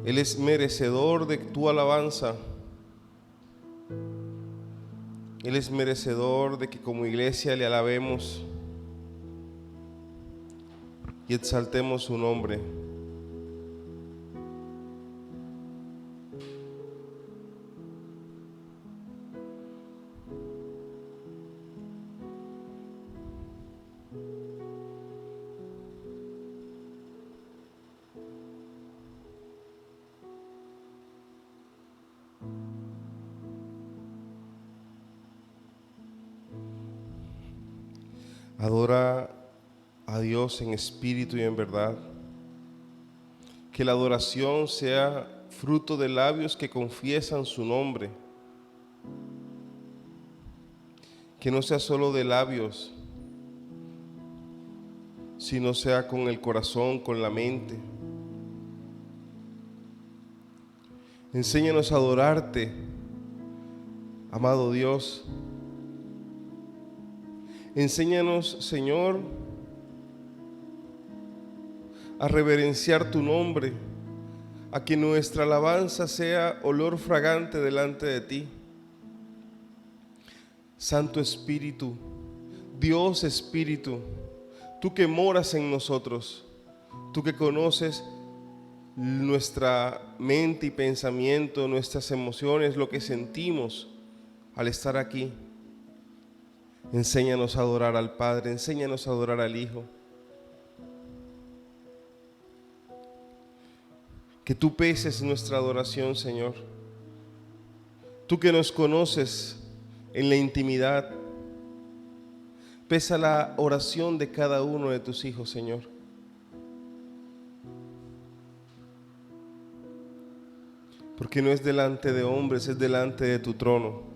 Él es merecedor de tu alabanza. Él es merecedor de que como iglesia le alabemos y exaltemos su nombre. Adora a Dios en espíritu y en verdad. Que la adoración sea fruto de labios que confiesan su nombre. Que no sea solo de labios, sino sea con el corazón, con la mente. Enséñanos a adorarte, amado Dios. Enséñanos, Señor, a reverenciar tu nombre, a que nuestra alabanza sea olor fragante delante de ti. Santo Espíritu, Dios Espíritu, tú que moras en nosotros, tú que conoces nuestra mente y pensamiento, nuestras emociones, lo que sentimos al estar aquí. Enséñanos a adorar al Padre, enséñanos a adorar al Hijo. Que tú peses nuestra adoración, Señor. Tú que nos conoces en la intimidad, pesa la oración de cada uno de tus hijos, Señor. Porque no es delante de hombres, es delante de tu trono.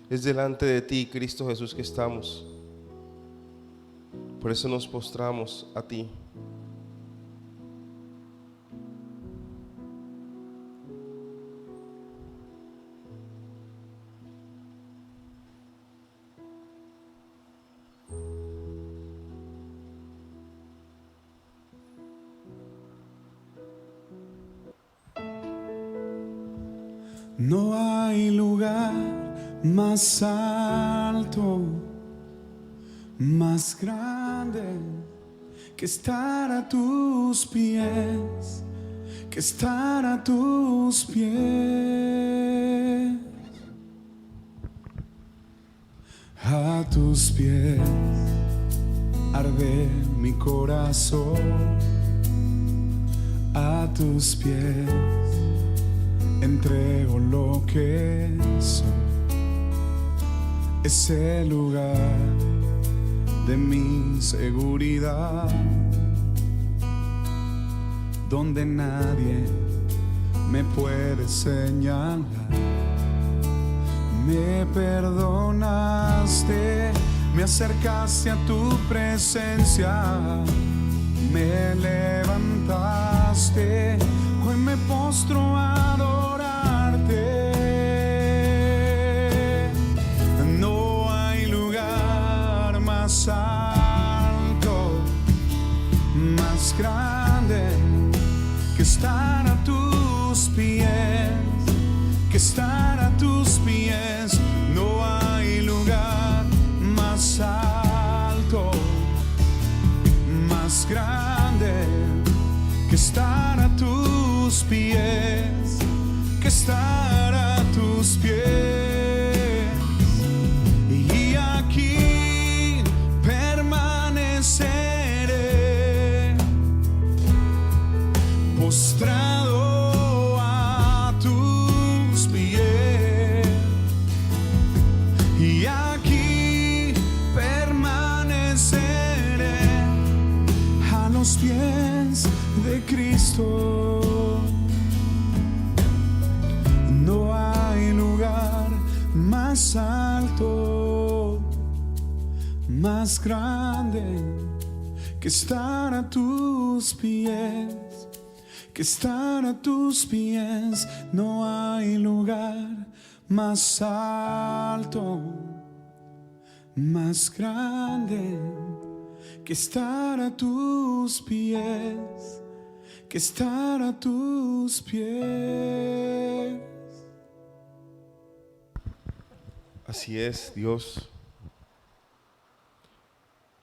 Es delante de ti, Cristo Jesús, que estamos. Por eso nos postramos a ti. No hay lugar más alto, más grande que estar a tus pies, que estar a tus pies. A tus pies arde mi corazón, a tus pies entrego lo que soy. Es el lugar de mi seguridad, donde nadie me puede señalar. Me perdonaste, me acercaste a tu presencia, me levantaste, hoy me postro a adorarte. No hay lugar más alto, más grande que estar a tus pies, que estar a tus pies. No hay lugar más alto, más grande que estar a tus pies, que estar a tus pies. Y aquí permaneceré postrado a tus pies. Y aquí permaneceré a los pies de Cristo. No hay lugar más alto, más grande que estar a tus pies, que estar a tus pies. No hay lugar más alto, más grande que estar a tus pies, que estar a tus pies. Así es, Dios.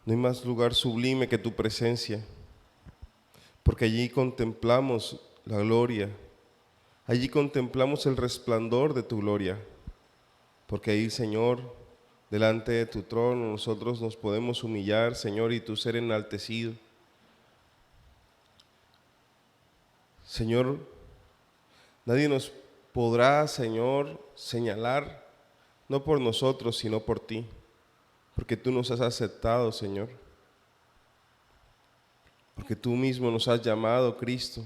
No hay más lugar sublime que tu presencia, porque allí contemplamos la gloria, allí contemplamos el resplandor de tu gloria, porque ahí, Señor, delante de tu trono nosotros nos podemos humillar, Señor, y tu ser enaltecido. Señor, nadie nos podrá, Señor, señalar, no por nosotros, sino por ti, porque tú nos has aceptado, Señor, porque tú mismo nos has llamado, Cristo.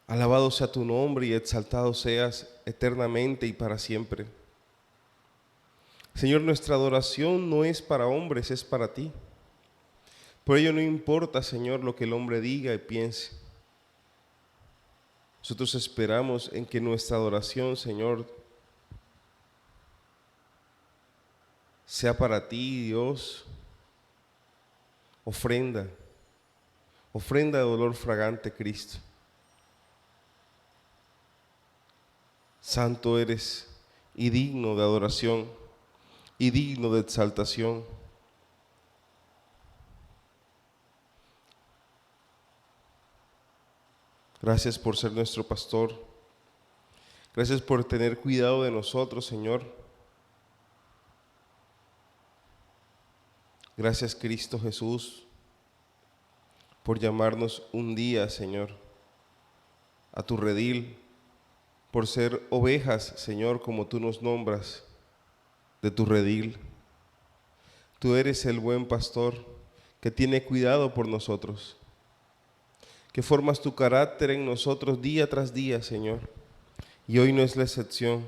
Alabado sea tu nombre y exaltado seas eternamente y para siempre. Señor, nuestra adoración no es para hombres, es para ti. Por ello no importa, Señor, lo que el hombre diga y piense. Nosotros esperamos en que nuestra adoración, Señor, sea para ti, Dios, ofrenda de dolor fragante, Cristo. Santo eres y digno de adoración y digno de exaltación. Gracias por ser nuestro pastor. Gracias por tener cuidado de nosotros, Señor. Gracias, Cristo Jesús, por llamarnos un día, Señor, a tu redil, por ser ovejas, Señor, como tú nos nombras, de tu redil. Tú eres el buen pastor que tiene cuidado por nosotros, que formas tu carácter en nosotros día tras día, Señor, y hoy no es la excepción.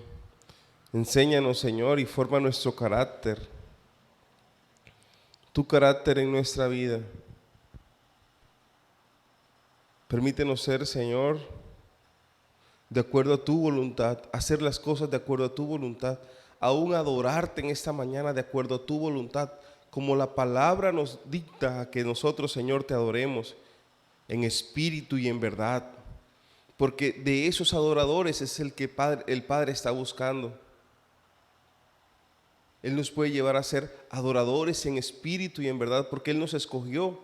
Enséñanos, Señor, y forma nuestro carácter, tu carácter en nuestra vida. Permítenos ser, Señor, de acuerdo a tu voluntad, hacer las cosas de acuerdo a tu voluntad, aún adorarte en esta mañana de acuerdo a tu voluntad, como la palabra nos dicta a que nosotros, Señor, te adoremos en espíritu y en verdad, porque de esos adoradores es el que el Padre está buscando. Él nos puede llevar a ser adoradores en espíritu y en verdad, porque Él nos escogió,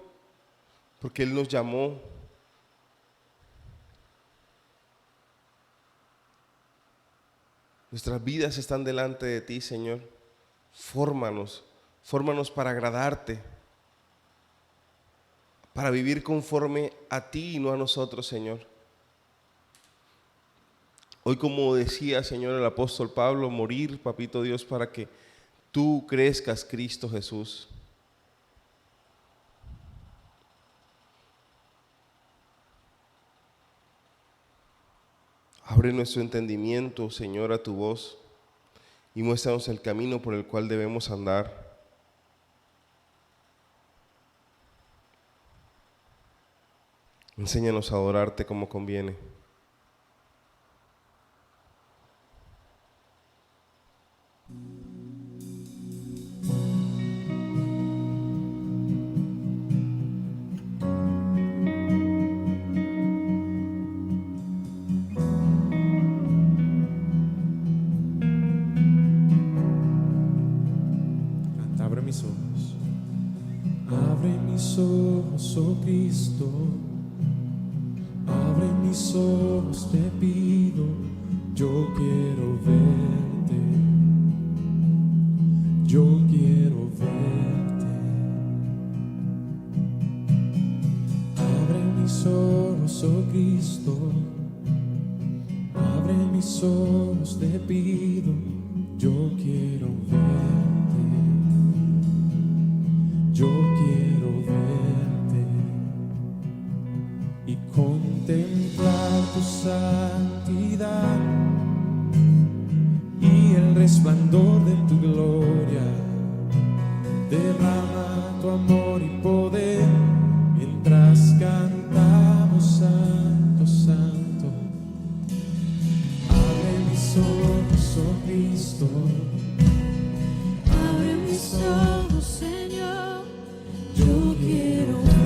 porque Él nos llamó. Nuestras vidas están delante de ti, Señor. Fórmanos para agradarte, para vivir conforme a ti y no a nosotros, Señor. Hoy, como decía, Señor, el apóstol Pablo, morir, Papito Dios, para que tú crezcas, Cristo Jesús. Abre nuestro entendimiento, Señor, a tu voz y muéstranos el camino por el cual debemos andar. Enséñanos a adorarte como conviene. Abre mis ojos, oh Cristo, abre mis ojos, te pido, yo quiero verte, yo quiero verte. Abre mis ojos, oh Cristo, abre mis ojos, te pido, yo quiero verte. Yo quiero verte y contemplar tu santidad y el resplandor de tu gloria. Derrama tu amor y poder mientras cantamos Santo, Santo. Abre mis ojos, oh Cristo, abre mis ojos, Señor. Yo quiero verte,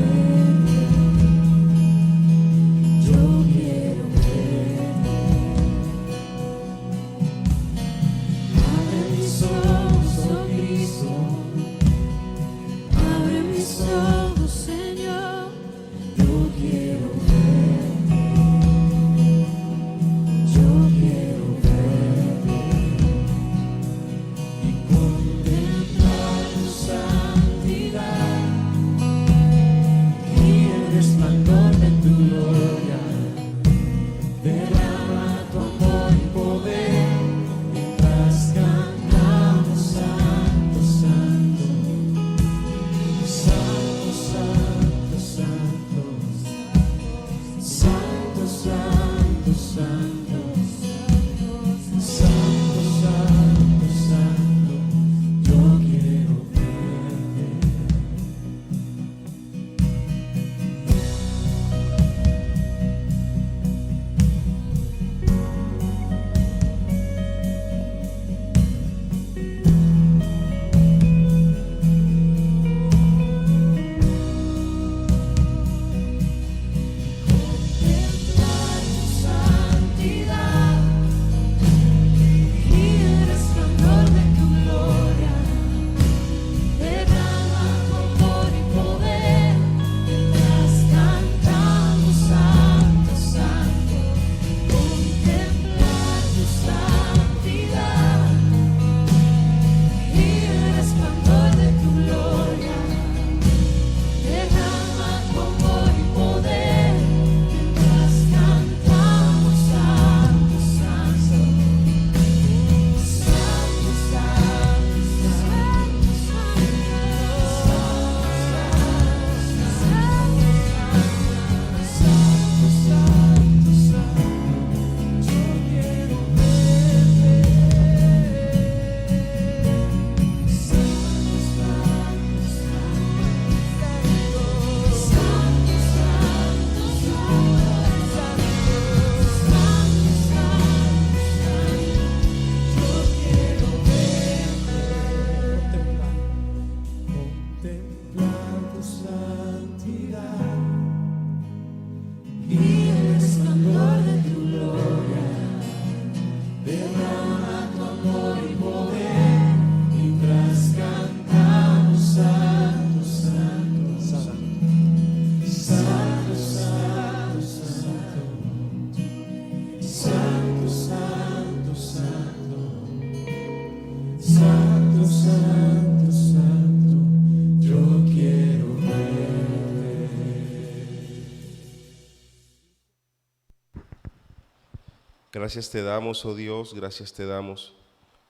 Gracias te damos, oh Dios, gracias te damos,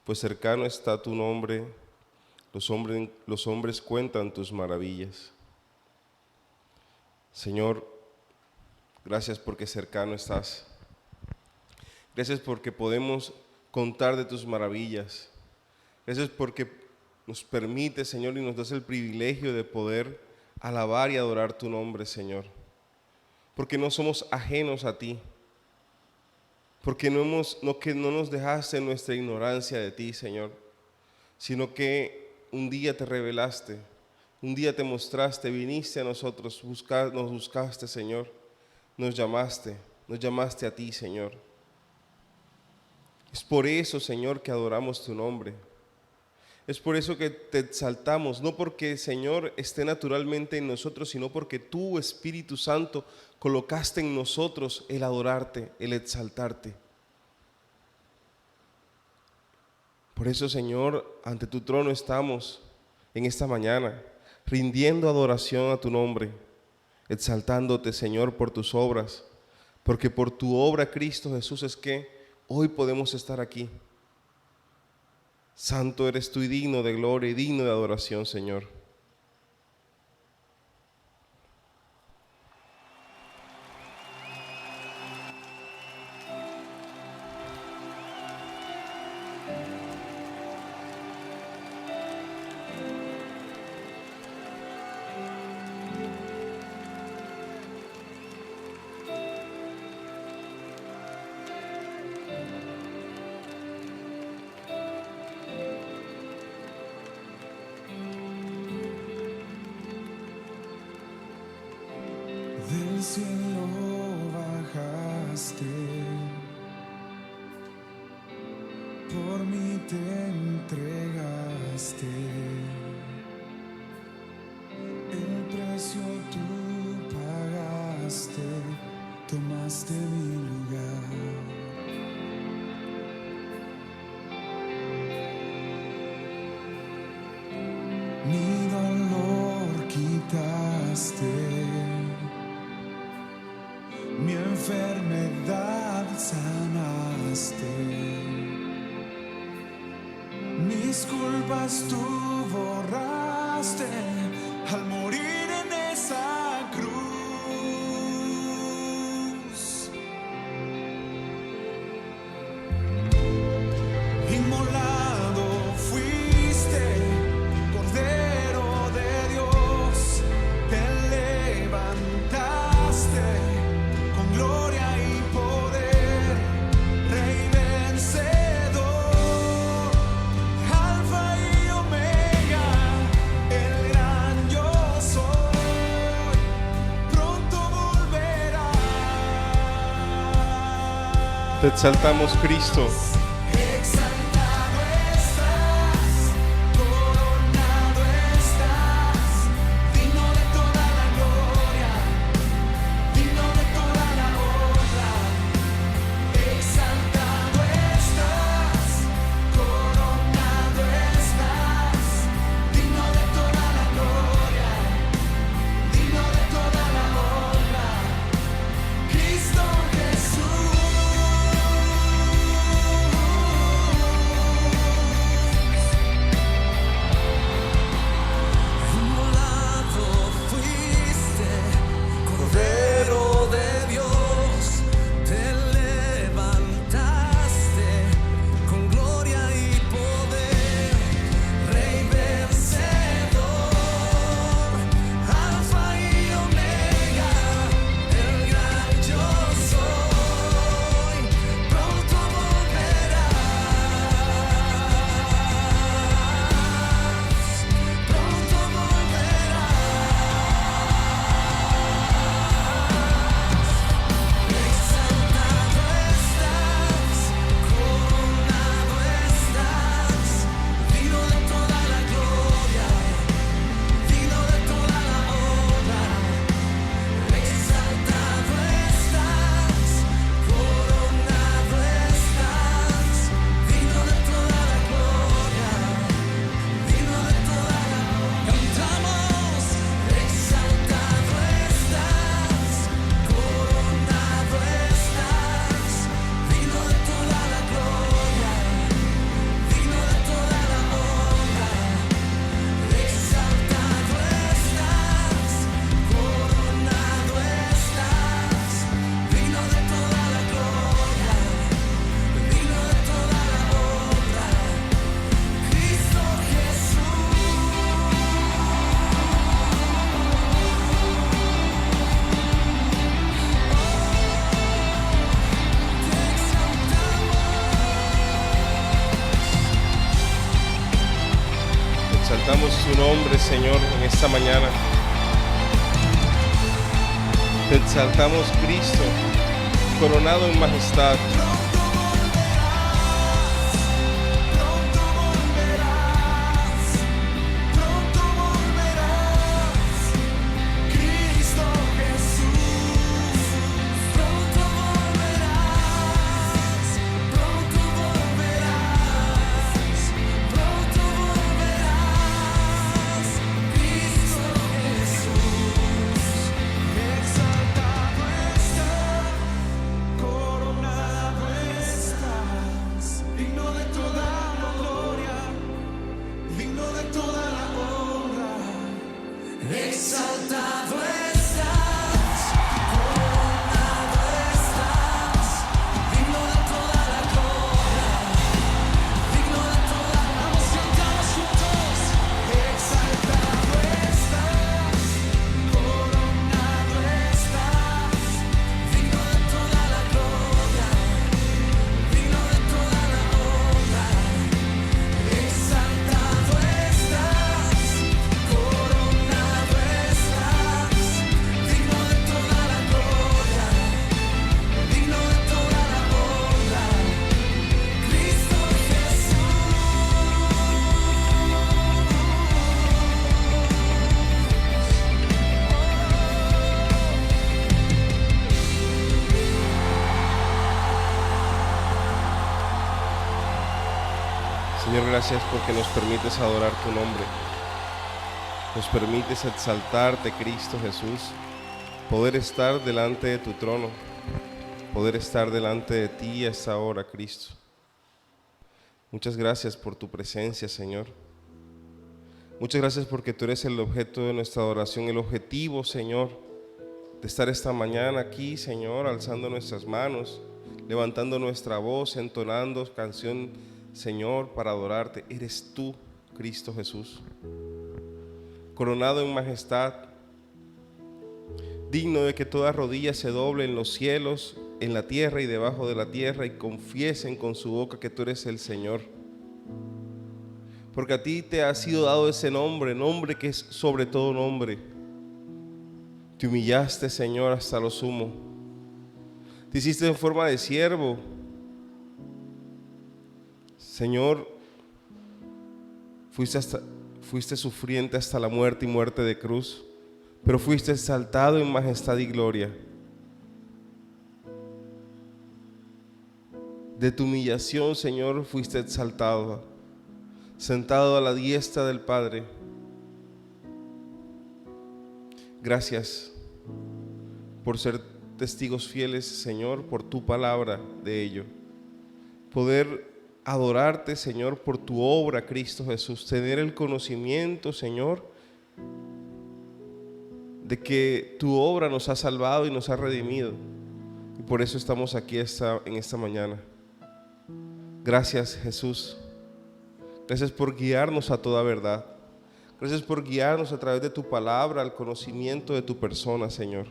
pues cercano está tu nombre, los hombres cuentan tus maravillas. Señor, gracias porque cercano estás. Gracias porque podemos contar de tus maravillas. Gracias porque nos permites, Señor, y nos das el privilegio de poder alabar y adorar tu nombre, Señor. Porque no somos ajenos a ti. Porque no nos dejaste en nuestra ignorancia de ti, Señor, sino que un día te revelaste, un día te mostraste, viniste a nosotros, nos buscaste, Señor, nos llamaste a ti, Señor. Es por eso, Señor, que adoramos tu nombre. Es por eso que te exaltamos, no porque, Señor, esté naturalmente en nosotros, sino porque tú, Espíritu Santo, colocaste en nosotros el adorarte, el exaltarte. Por eso, Señor, ante tu trono estamos en esta mañana, rindiendo adoración a tu nombre, exaltándote, Señor, por tus obras, porque por tu obra, Cristo Jesús, es que hoy podemos estar aquí. Santo eres tú y digno de gloria y digno de adoración, Señor. Del cielo bajaste, por mí te entregaste, el precio tú pagaste, tomaste mi lugar. Mi dolor quitaste, mi enfermedad sanaste, mis culpas tú borraste al morir en esa cruz. Inmolado fuiste, Cordero de Dios, te levantaste con gloria y poder, Rey vencedor, Alfa y Omega, el gran yo soy, pronto volverá. Te exaltamos, Cristo. Exaltado estás, coronado estás, digno de toda la gloria, digno de toda la honra. Exaltado estás, coronado estás, digno de toda la gloria, digno de toda la honra. Cristo Jesús. tu nombre, Señor, en esta mañana. Te exaltamos, Cristo, coronado en majestad. Señor, gracias porque nos permites adorar tu nombre. Nos permites exaltarte, Cristo Jesús. Poder estar delante de tu trono. Poder estar delante de ti a esta hora, Cristo. Muchas gracias por tu presencia, Señor. Muchas gracias porque tú eres el objeto de nuestra adoración, el objetivo, Señor, de estar esta mañana aquí, Señor, alzando nuestras manos, levantando nuestra voz, entonando canción, Señor, para adorarte. Eres tú, Cristo Jesús, coronado en majestad, digno de que toda rodilla se doble en los cielos, en la tierra y debajo de la tierra, y confiesen con su boca que tú eres el Señor. Porque a ti te ha sido dado ese nombre, nombre que es sobre todo nombre. Te humillaste, Señor, hasta lo sumo. Te hiciste en forma de siervo. Señor, fuiste sufriente hasta la muerte y muerte de cruz, pero fuiste exaltado en majestad y gloria. De tu humillación, Señor, fuiste exaltado, sentado a la diestra del Padre. Gracias por ser testigos fieles, Señor, por tu palabra de ello. Poder adorarte, Señor, por tu obra, Cristo Jesús. Tener el conocimiento, Señor, de que tu obra nos ha salvado y nos ha redimido. Y por eso estamos aquí en esta mañana. Gracias, Jesús. Gracias por guiarnos a toda verdad. Gracias por guiarnos a través de tu palabra al conocimiento de tu persona, Señor.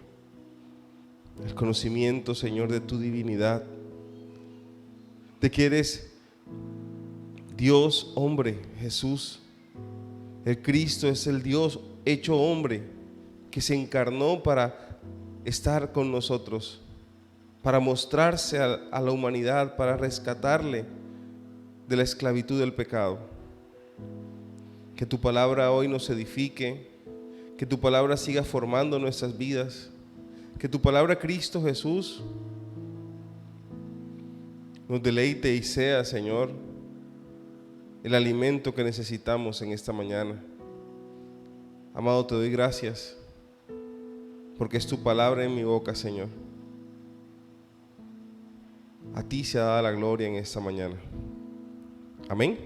El conocimiento, Señor, de tu divinidad. De que eres Dios hombre, Jesús. El Cristo es el Dios hecho hombre que se encarnó para estar con nosotros, para mostrarse a la humanidad, para rescatarle de la esclavitud del pecado. Que tu palabra hoy nos edifique, que tu palabra siga formando nuestras vidas, que tu palabra, Cristo Jesús, nos deleite y sea, Señor, el alimento que necesitamos en esta mañana. Amado, te doy gracias porque es tu palabra en mi boca, Señor. A ti se ha dado la gloria en esta mañana. Amén.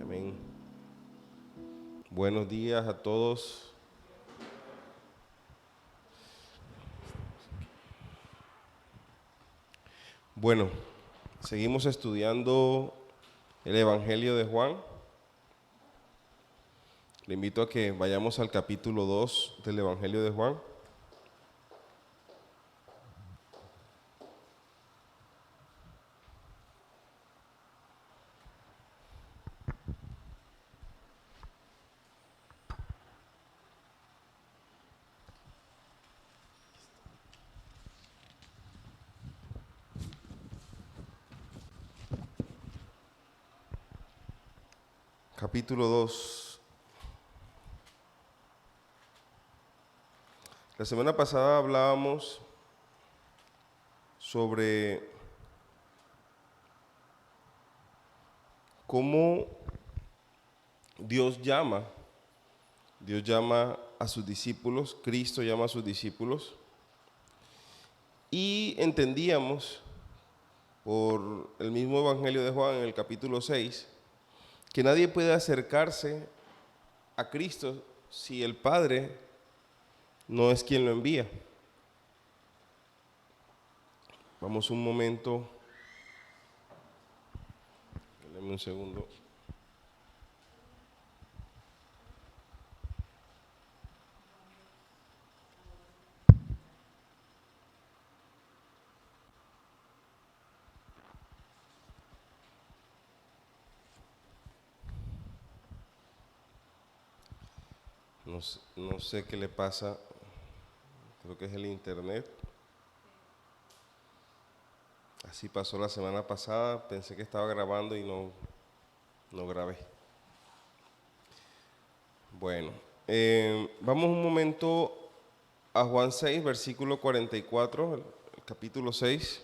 Amén. Buenos días a todos. Bueno, seguimos estudiando el Evangelio de Juan. Le invito a que vayamos al capítulo 2 del Evangelio de Juan. capítulo 2. La semana pasada hablábamos sobre cómo Dios llama a sus discípulos, Cristo llama a sus discípulos, y entendíamos por el mismo Evangelio de Juan en el capítulo 6 que nadie puede acercarse a Cristo si el Padre no es quien lo envía. Vamos un momento, déjame un segundo. No sé qué le pasa, creo que es el internet. Así pasó la semana pasada, pensé que estaba grabando y no grabé. Bueno, vamos un momento a Juan 6, versículo 44, el capítulo 6.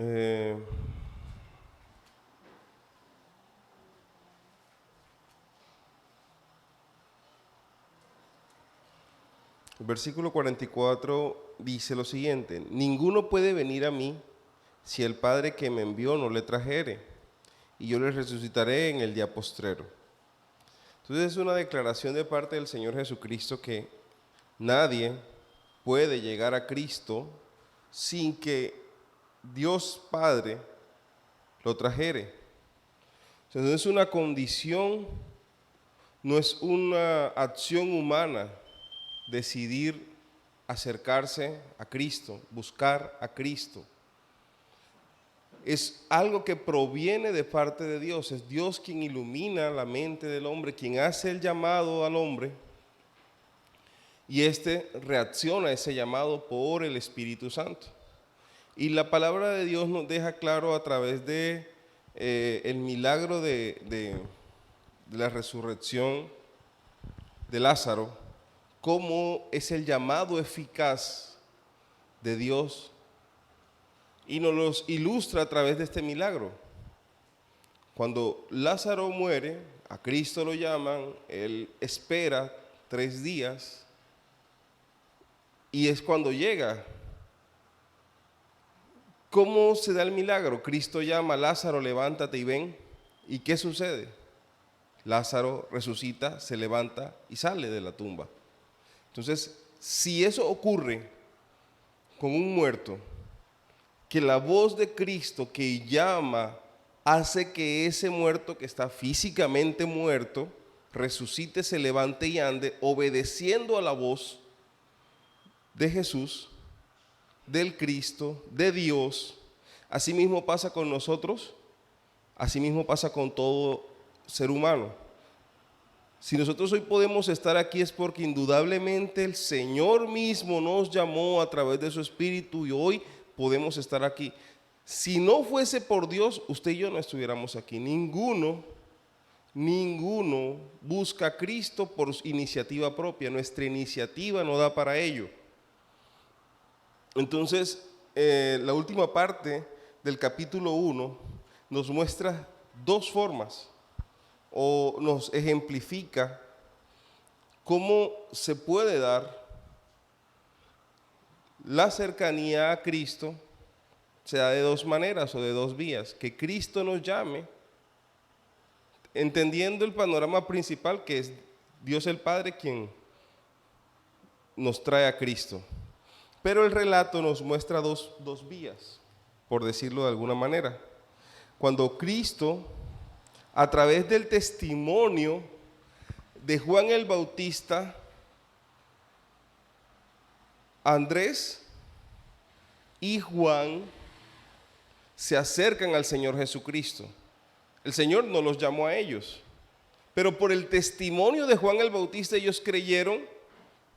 El versículo 44 dice lo siguiente: ninguno puede venir a mí si el Padre que me envió no le trajere, y yo le resucitaré en el día postrero. Entonces es una declaración de parte del Señor Jesucristo que nadie puede llegar a Cristo sin que Dios Padre lo trajere. Entonces es una condición, no es una acción humana decidir acercarse a Cristo, buscar a Cristo. Es algo que proviene de parte de Dios. Es Dios quien ilumina la mente del hombre, quien hace el llamado al hombre, y éste reacciona a ese llamado por el Espíritu Santo. Y la palabra de Dios nos deja claro a través de el milagro de la resurrección de Lázaro, cómo es el llamado eficaz de Dios, y nos los ilustra a través de este milagro. Cuando Lázaro muere, a Cristo lo llaman, él espera 3 días y es cuando llega. ¿Cómo se da el milagro? Cristo llama: Lázaro, levántate y ven. ¿Y qué sucede? Lázaro resucita, se levanta y sale de la tumba. Entonces, si eso ocurre con un muerto, que la voz de Cristo que llama hace que ese muerto que está físicamente muerto resucite, se levante y ande, obedeciendo a la voz de Jesús, del Cristo, de Dios. Así mismo pasa con nosotros, así mismo pasa con todo ser humano. Si nosotros hoy podemos estar aquí es porque indudablemente el Señor mismo nos llamó a través de su Espíritu, y hoy podemos estar aquí. Si no fuese por Dios, usted y yo no estuviéramos aquí. Ninguno busca a Cristo por iniciativa propia. Nuestra iniciativa no da para ello. Entonces, la última parte del capítulo 1 nos muestra 2 formas, o nos ejemplifica cómo se puede dar la cercanía a Cristo. Se da de 2 maneras o de 2 vías: que Cristo nos llame, entendiendo el panorama principal, que es Dios el Padre quien nos trae a Cristo. Pero el relato nos muestra dos vías, por decirlo de alguna manera. Cuando Cristo, a través del testimonio de Juan el Bautista, Andrés y Juan se acercan al Señor Jesucristo. El Señor no los llamó a ellos. Pero por el testimonio de Juan el Bautista ellos creyeron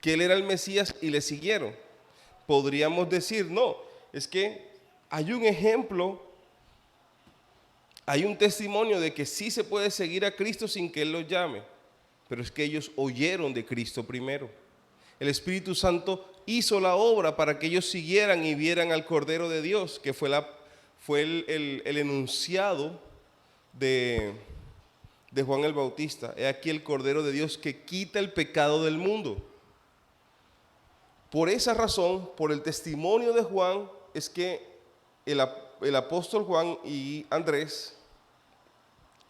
que él era el Mesías y le siguieron. Podríamos decir, no, es que hay un ejemplo, hay un testimonio de que sí se puede seguir a Cristo sin que Él los llame. Pero es que ellos oyeron de Cristo primero. El Espíritu Santo hizo la obra para que ellos siguieran y vieran al Cordero de Dios, que fue el enunciado de Juan el Bautista. He aquí el Cordero de Dios que quita el pecado del mundo. Por esa razón, por el testimonio de Juan, es que el apóstol Juan y Andrés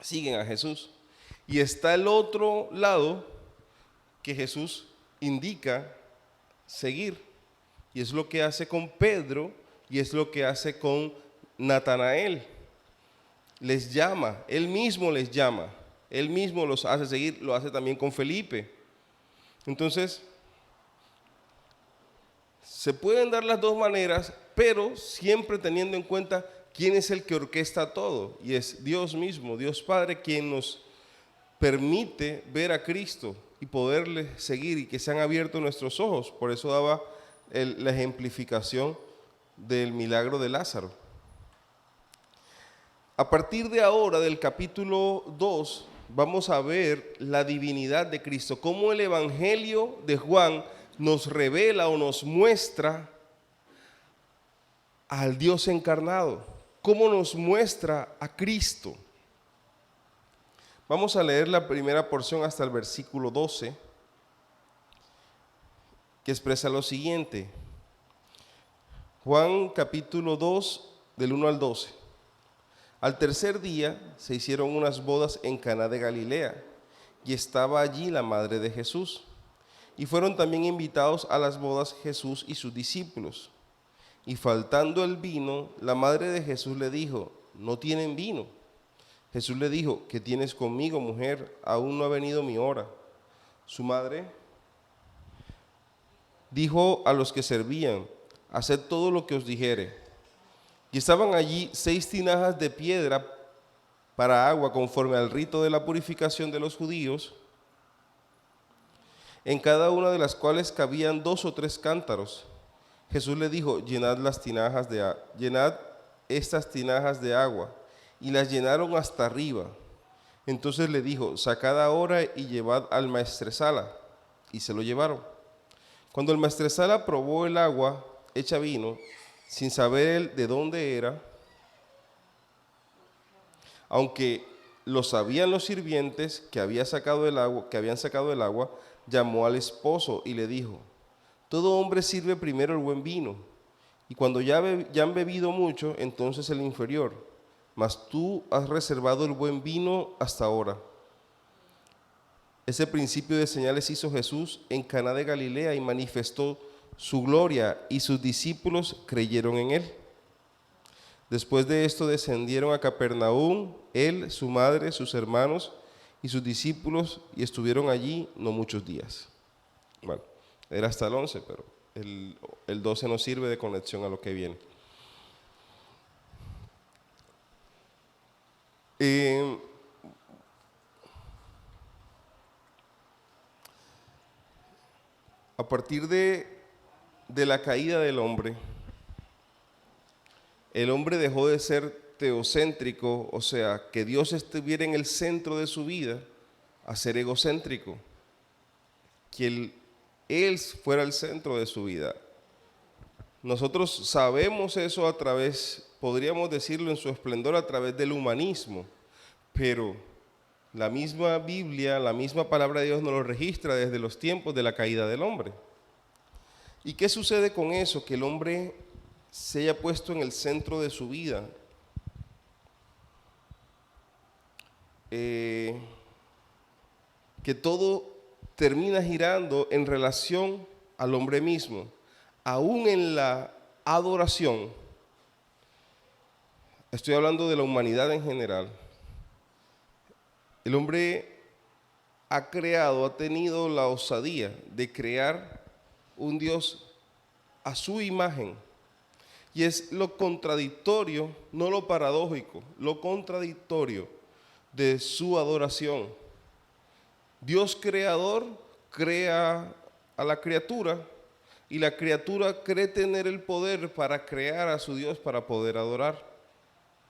siguen a Jesús. Y está el otro lado que Jesús indica seguir. Y es lo que hace con Pedro y es lo que hace con Natanael. Les llama, él mismo les llama, él mismo los hace seguir, lo hace también con Felipe. Entonces, se pueden dar las dos maneras, pero siempre teniendo en cuenta quién es el que orquesta todo. Y es Dios mismo, Dios Padre, quien nos permite ver a Cristo y poderle seguir y que se han abierto nuestros ojos. Por eso daba la ejemplificación del milagro de Lázaro. A partir de ahora, del capítulo 2, vamos a ver la divinidad de Cristo, cómo el Evangelio de Juan nos revela o nos muestra al Dios encarnado, cómo nos muestra a Cristo. Vamos a leer la primera porción hasta el versículo 12, que expresa lo siguiente. Juan capítulo 2, del 1 al 12. Al tercer día se hicieron unas bodas en Caná de Galilea, y estaba allí la madre de Jesús. Y fueron también invitados a las bodas Jesús y sus discípulos. Y faltando el vino, la madre de Jesús le dijo: no tienen vino. Jesús le dijo: ¿qué tienes conmigo, mujer? Aún no ha venido mi hora. Su madre dijo a los que servían: haced todo lo que os dijere. Y estaban allí 6 tinajas de piedra para agua, conforme al rito de la purificación de los judíos, en cada una de las cuales cabían 2 o 3 cántaros. Jesús le dijo: llenad estas tinajas de agua. Y las llenaron hasta arriba. Entonces le dijo: sacad ahora y llevad al maestresala. Y se lo llevaron. Cuando el maestresala probó el agua hecha vino, sin saber él de dónde era, aunque lo sabían los sirvientes que habían sacado el agua, llamó al esposo y le dijo: todo hombre sirve primero el buen vino, y cuando ya han bebido mucho, entonces el inferior, mas tú has reservado el buen vino hasta ahora. Ese principio de señales hizo Jesús en Caná de Galilea y manifestó su gloria, y sus discípulos creyeron en él. Después de esto descendieron a Capernaum, él, su madre, sus hermanos y sus discípulos, y estuvieron allí no muchos días. Bueno, era hasta el 11, pero el 12 nos sirve de conexión a lo que viene. A partir de la caída del hombre, el hombre dejó de ser teocéntrico, o sea, que Dios estuviera en el centro de su vida, a ser egocéntrico, que Él fuera el centro de su vida. Nosotros sabemos eso a través, podríamos decirlo en su esplendor, a través del humanismo, pero la misma Biblia, la misma palabra de Dios nos lo registra desde los tiempos de la caída del hombre. ¿Y qué sucede con eso? Que el hombre se haya puesto en el centro de su vida. Que todo termina girando en relación al hombre mismo. Aún en la adoración, estoy hablando de la humanidad en general, el hombre ha tenido la osadía de crear un Dios a su imagen. Y es lo contradictorio, no lo paradójico, lo contradictorio de su adoración. Dios creador crea a la criatura y la criatura cree tener el poder para crear a su Dios para poder adorar.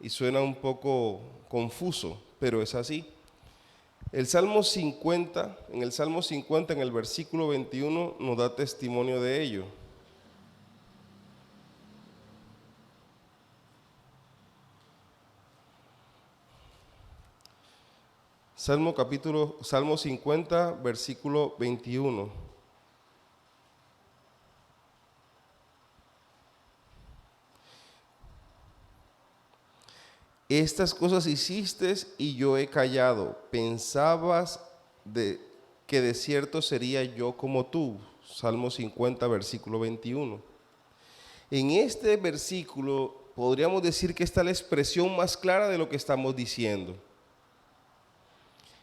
Y suena un poco confuso, pero es así. El Salmo 50, en el Salmo 50, en el versículo 21, nos da testimonio de ello. Salmo 50, versículo 21. Estas cosas hiciste y yo he callado. Pensabas que de cierto sería yo como tú. Salmo 50, versículo 21. En este versículo podríamos decir que está la expresión más clara de lo que estamos diciendo.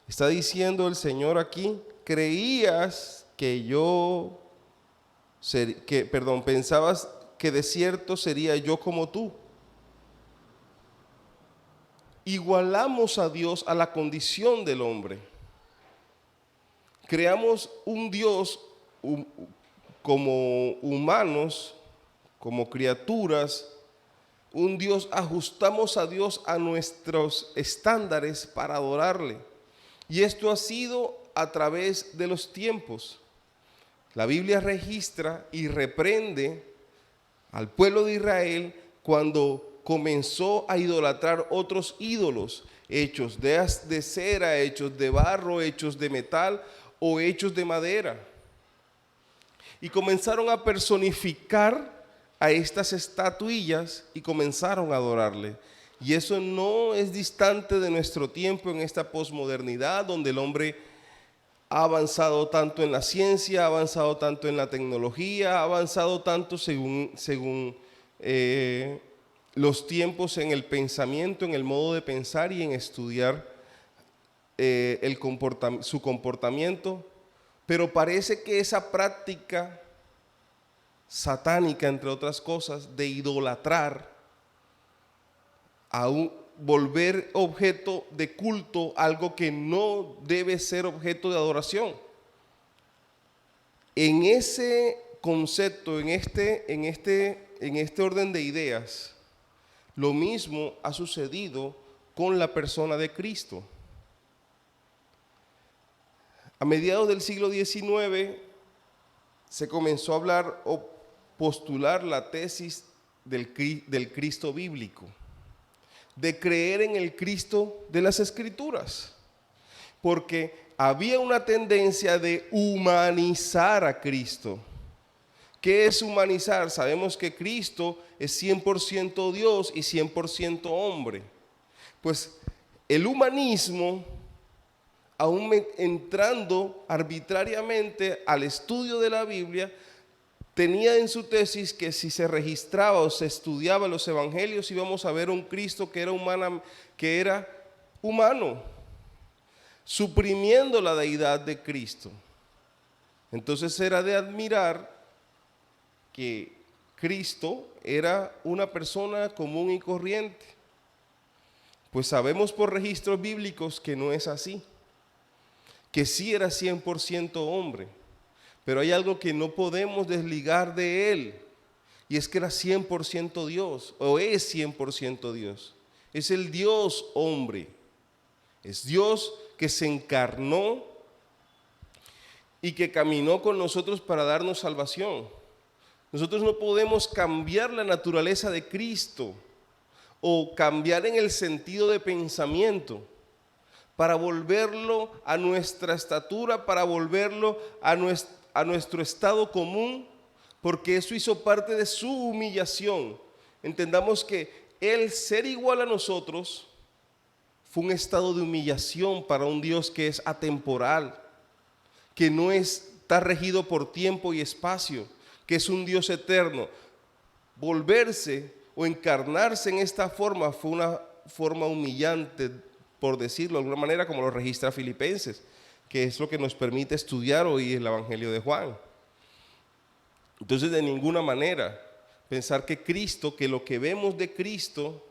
Está diciendo el Señor aquí, creías pensabas que de cierto sería yo como tú. Igualamos a Dios a la condición del hombre. Creamos un Dios como humanos, como criaturas, un Dios, ajustamos a Dios a nuestros estándares para adorarle. Y esto ha sido a través de los tiempos. La Biblia registra y reprende al pueblo de Israel cuando comenzó a idolatrar otros ídolos, hechos de cera, hechos de barro, hechos de metal o hechos de madera. Y comenzaron a personificar a estas estatuillas y comenzaron a adorarle. Y eso no es distante de nuestro tiempo en esta posmodernidad donde el hombre ha avanzado tanto en la ciencia, ha avanzado tanto en la tecnología, ha avanzado tanto según los tiempos en el pensamiento, en el modo de pensar y en estudiar su comportamiento. Pero parece que esa práctica satánica, entre otras cosas, de idolatrar, a volver objeto de culto, algo que no debe ser objeto de adoración. En ese concepto, en este orden de ideas, lo mismo ha sucedido con la persona de Cristo. A mediados del siglo XIX se comenzó a hablar o postular la tesis del Cristo bíblico, de creer en el Cristo de las Escrituras, porque había una tendencia de humanizar a Cristo. ¿Qué es humanizar? Sabemos que Cristo es 100% Dios y 100% hombre. Pues el humanismo, aún entrando arbitrariamente al estudio de la Biblia, tenía en su tesis que si se registraba o se estudiaba los evangelios íbamos a ver un Cristo que era humano, suprimiendo la deidad de Cristo. Entonces era de admirar que Cristo era una persona común y corriente. Pues sabemos por registros bíblicos que no es así, que sí era 100% hombre. Pero hay algo que no podemos desligar de él, y es que era 100% Dios, o es 100% Dios. Es el Dios hombre, es Dios que se encarnó y que caminó con nosotros para darnos salvación. Nosotros no podemos cambiar la naturaleza de Cristo o cambiar en el sentido de pensamiento para volverlo a nuestra estatura, para volverlo a nuestro estado común, porque eso hizo parte de su humillación. Entendamos que el ser igual a nosotros fue un estado de humillación para un Dios que es atemporal, que no está regido por tiempo y espacio, que es un Dios eterno. Volverse o encarnarse en esta forma fue una forma humillante, por decirlo de alguna manera, como lo registra Filipenses, que es lo que nos permite estudiar hoy el Evangelio de Juan. Entonces, de ninguna manera pensar que Cristo, que lo que vemos de Cristo,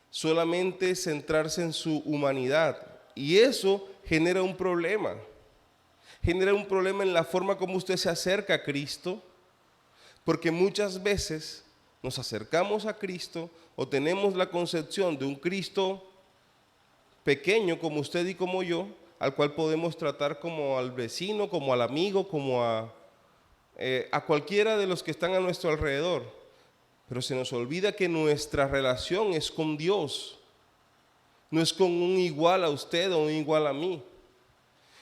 solamente centrarse en su humanidad. Y eso genera un problema, genera un problema en la forma como usted se acerca a Cristo, porque muchas veces nos acercamos a Cristo o tenemos la concepción de un Cristo pequeño como usted y como yo, al cual podemos tratar como al vecino, como al amigo, como a cualquiera de los que están a nuestro alrededor. Pero se nos olvida que nuestra relación es con Dios, no es con un igual a usted o un igual a mí.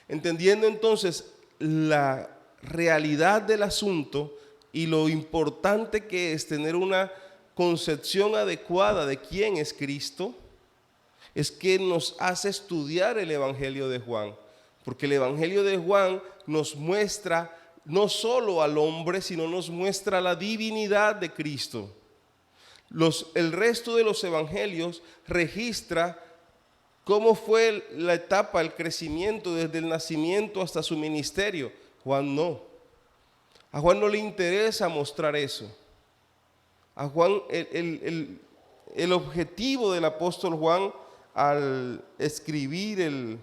Entendiendo entonces la realidad del asunto y lo importante que es tener una concepción adecuada de quién es Cristo, es que nos hace estudiar el Evangelio de Juan, porque el Evangelio de Juan nos muestra no solo al hombre, sino nos muestra la divinidad de Cristo. El resto de los evangelios registra cómo fue la etapa, el crecimiento desde el nacimiento hasta su ministerio. Juan no. A Juan no le interesa mostrar eso. A Juan, el objetivo del apóstol Juan al escribir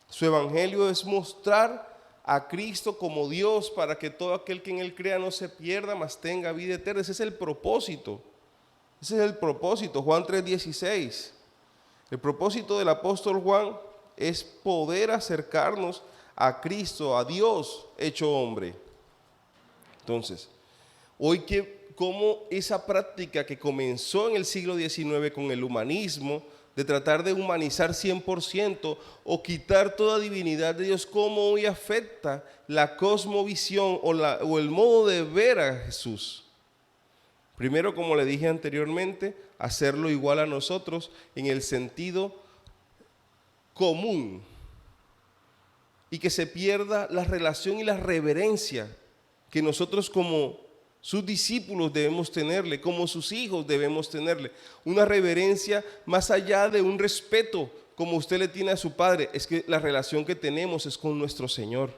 su evangelio es mostrar a Cristo como Dios, para que todo aquel que en él crea no se pierda, mas tenga vida eterna. Ese es el propósito. Ese es el propósito. Juan 3:16. El propósito del apóstol Juan es poder acercarnos a Cristo, a Dios hecho hombre. Entonces, hoy como esa práctica que comenzó en el siglo XIX con el humanismo, de tratar de humanizar 100% o quitar toda divinidad de Dios, cómo hoy afecta la cosmovisión o el modo de ver a Jesús. Primero, como le dije anteriormente, hacerlo igual a nosotros en el sentido común y que se pierda la relación y la reverencia que nosotros como sus discípulos debemos tenerle, como sus hijos debemos tenerle. Una reverencia más allá de un respeto como usted le tiene a su padre. Es que la relación que tenemos es con nuestro Señor.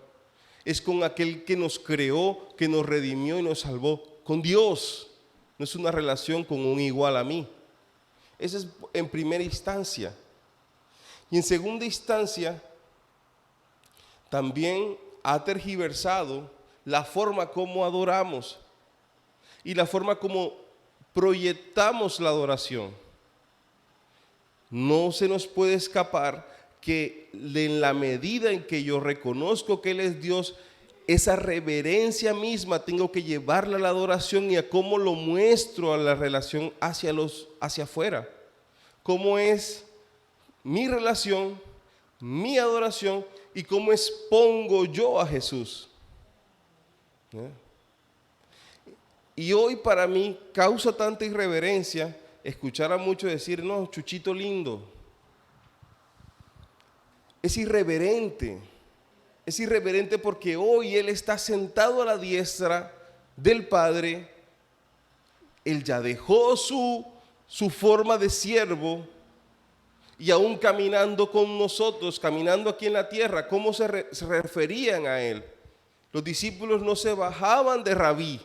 Es con aquel que nos creó, que nos redimió y nos salvó. Con Dios. No es una relación con un igual a mí. Esa es en primera instancia. Y en segunda instancia, también ha tergiversado la forma como adoramos y la forma como proyectamos la adoración. No se nos puede escapar que en la medida en que yo reconozco que Él es Dios, esa reverencia misma tengo que llevarla a la adoración y a cómo lo muestro a la relación hacia afuera. Cómo es mi relación, mi adoración y cómo expongo yo a Jesús. Y hoy para mí causa tanta irreverencia escuchar a muchos decir, no, Chuchito lindo. Es irreverente porque hoy Él está sentado a la diestra del Padre. Él ya dejó su forma de siervo y aún caminando con nosotros, caminando aquí en la tierra, ¿cómo se referían a Él? Los discípulos no se bajaban de rabí.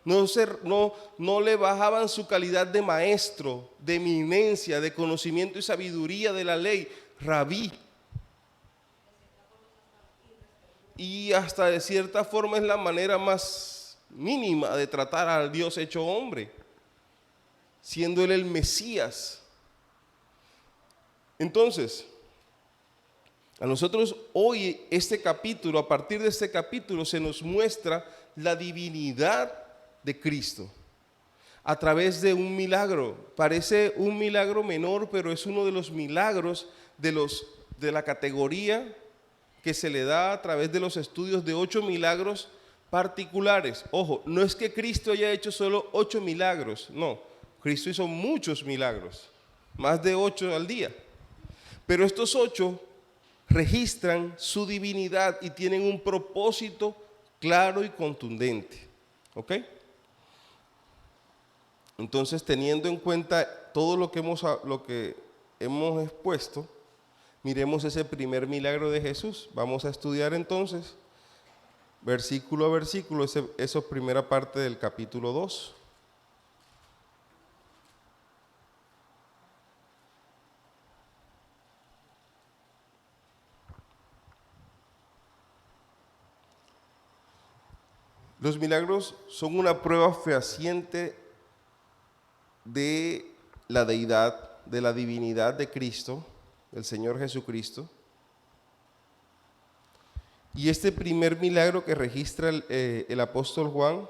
No le bajaban su calidad de maestro, de eminencia, de conocimiento y sabiduría de la ley, rabí. Y hasta de cierta forma es la manera más mínima de tratar al Dios hecho hombre, siendo Él el Mesías. Entonces, a nosotros hoy a partir de este capítulo se nos muestra la divinidad de Cristo a través de un milagro. Parece un milagro menor, pero es uno de los milagros de la categoría que se le da a través de los estudios de 8 milagros particulares. Ojo, no es que Cristo haya hecho solo 8 milagros, no, Cristo hizo muchos milagros, más de 8 al día, pero estos 8 registran su divinidad y tienen un propósito claro y contundente. ¿Ok? Entonces, teniendo en cuenta todo lo que hemos expuesto, miremos ese primer milagro de Jesús. Vamos a estudiar entonces, versículo a versículo, esa primera parte del capítulo 2. Los milagros son una prueba fehaciente de la deidad, de la divinidad de Cristo, del Señor Jesucristo. Y este primer milagro que registra el apóstol Juan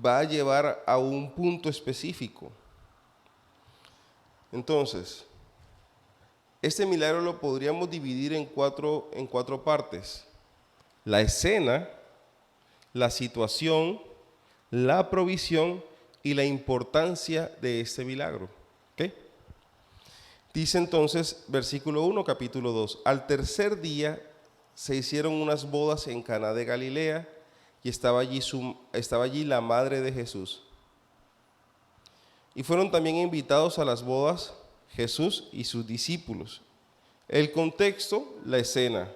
va a llevar a un punto específico. Entonces, este milagro lo podríamos dividir en cuatro partes: la escena, la situación, la provisión y la importancia de este milagro. ¿Okay? Dice entonces, versículo 1, capítulo 2, al tercer día se hicieron unas bodas en Caná de Galilea y estaba allí la madre de Jesús. Y fueron también invitados a las bodas Jesús y sus discípulos. El contexto, la escena,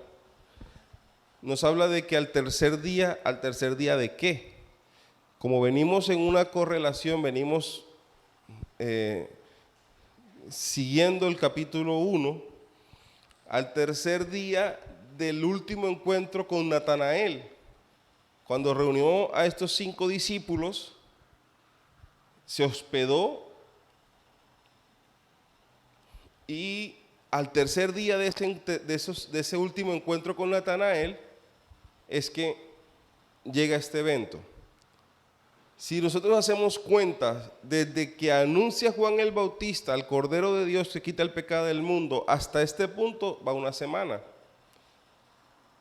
nos habla de que al tercer día ¿de qué? Como venimos en una correlación, venimos siguiendo el capítulo 1, al tercer día del último encuentro con Natanael, cuando reunió a estos 5 discípulos, se hospedó, y al tercer día de ese último encuentro con Natanael es que llega este evento. Si nosotros hacemos cuentas, desde que anuncia Juan el Bautista al Cordero de Dios que quita el pecado del mundo, hasta este punto va una semana.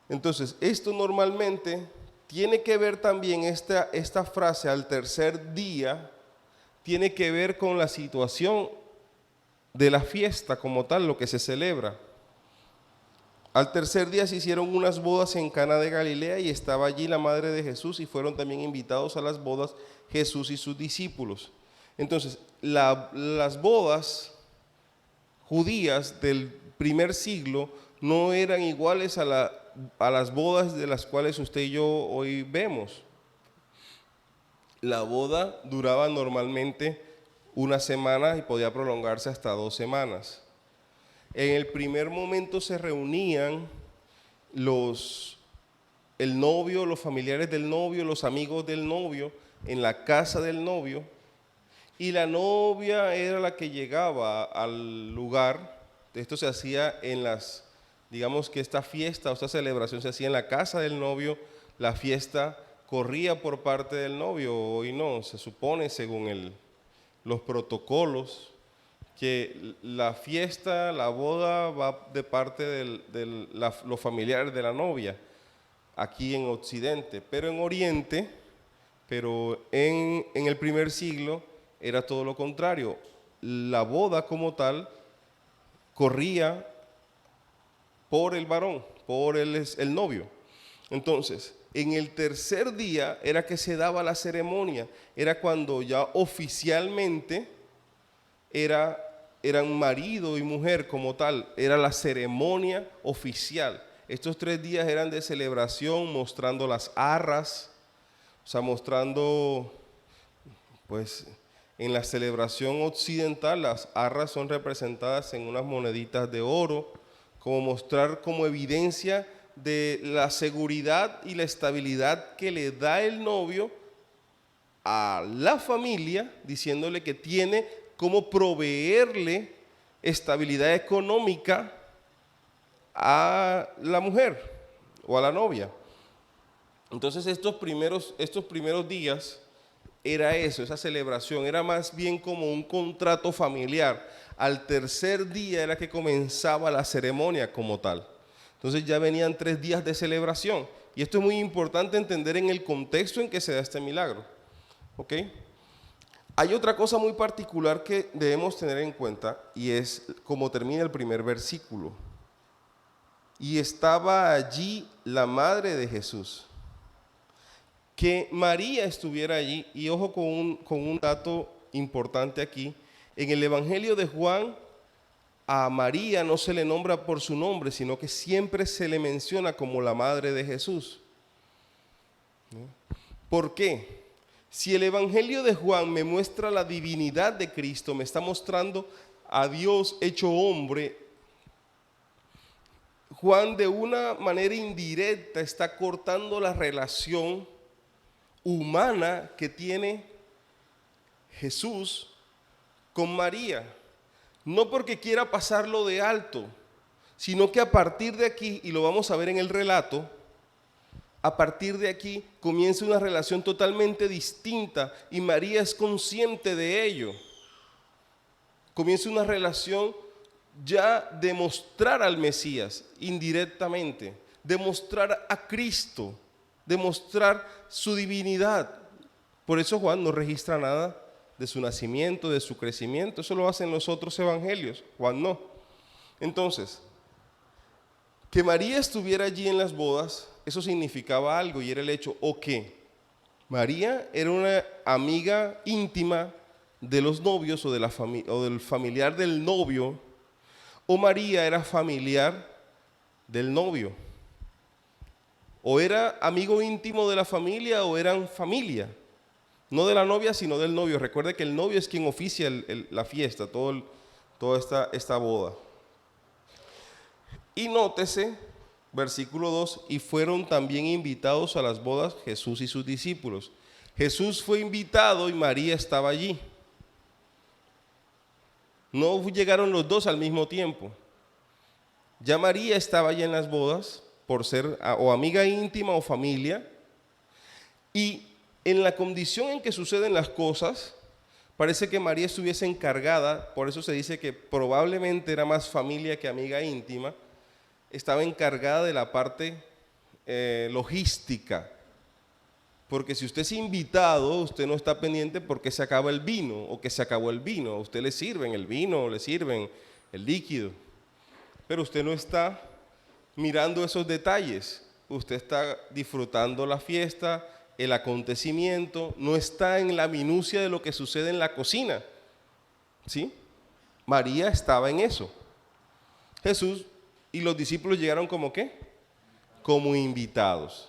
Entonces, esto normalmente tiene que ver también, esta frase al tercer día, tiene que ver con la situación de la fiesta como tal, lo que se celebra. Al tercer día se hicieron unas bodas en Caná de Galilea y estaba allí la madre de Jesús, y fueron también invitados a las bodas Jesús y sus discípulos. Entonces, las bodas judías del primer siglo no eran iguales a las bodas de las cuales usted y yo hoy vemos. La boda duraba normalmente una semana y podía prolongarse hasta 2 semanas. En el primer momento se reunían el novio, los familiares del novio, los amigos del novio en la casa del novio, y la novia era la que llegaba al lugar. Esto se hacía digamos que esta fiesta o esta celebración se hacía en la casa del novio. La fiesta corría por parte del novio, hoy no, se supone según los protocolos que la fiesta, la boda va de parte de los familiares de la novia, aquí en Occidente, pero en Oriente, en el primer siglo era todo lo contrario. La boda como tal corría por el varón, por el novio. Entonces, en el tercer día era que se daba la ceremonia, era cuando ya oficialmente eran marido y mujer como tal, era la ceremonia oficial. Estos 3 días eran de celebración, mostrando las arras, o sea, mostrando, pues, en la celebración occidental, las arras son representadas en unas moneditas de oro, como mostrar como evidencia de la seguridad y la estabilidad que le da el novio a la familia, diciéndole que tiene cómo proveerle estabilidad económica a la mujer o a la novia. Entonces estos primeros días era eso, esa celebración, era más bien como un contrato familiar. Al tercer día era que comenzaba la ceremonia como tal. Entonces ya venían 3 días de celebración, y esto es muy importante entender en el contexto en que se da este milagro. ¿Ok? Hay otra cosa muy particular que debemos tener en cuenta, y es cómo termina el primer versículo. Y estaba allí la madre de Jesús. Que María estuviera allí, y ojo con un dato importante aquí, en el Evangelio de Juan, a María no se le nombra por su nombre, sino que siempre se le menciona como la madre de Jesús. ¿Por qué? Si el Evangelio de Juan me muestra la divinidad de Cristo, me está mostrando a Dios hecho hombre, Juan de una manera indirecta está cortando la relación humana que tiene Jesús con María. No porque quiera pasarlo de alto, sino que a partir de aquí, y lo vamos a ver en el relato, a partir de aquí comienza una relación totalmente distinta y María es consciente de ello. Comienza una relación ya de mostrar al Mesías indirectamente, de mostrar a Cristo, de mostrar su divinidad. Por eso Juan no registra nada de su nacimiento, de su crecimiento. Eso lo hacen los otros evangelios, Juan no. Entonces, que María estuviera allí en las bodas, eso significaba algo, y era el hecho, o que María era una amiga íntima de los novios o del familiar del novio, o María era familiar del novio, o era amigo íntimo de la familia, o eran familia, no de la novia sino del novio. Recuerde que el novio es quien oficia la fiesta, toda esta boda. Y nótese, versículo 2, y fueron también invitados a las bodas Jesús y sus discípulos. Jesús fue invitado y María estaba allí. No llegaron los dos al mismo tiempo. Ya María estaba allí en las bodas por ser o amiga íntima o familia, y en la condición en que suceden las cosas, parece que María estuviese encargada, por eso se dice que probablemente era más familia que amiga íntima, estaba encargada de la parte logística, porque si usted es invitado, usted no está pendiente porque se acaba el vino o que se acabó el vino. A usted le sirven el vino, le sirven el líquido, pero usted no está mirando esos detalles. Usted está disfrutando la fiesta, el acontecimiento, no está en la minucia de lo que sucede en la cocina, ¿sí? María estaba en eso. Jesús y los discípulos llegaron como ¿qué? Como invitados.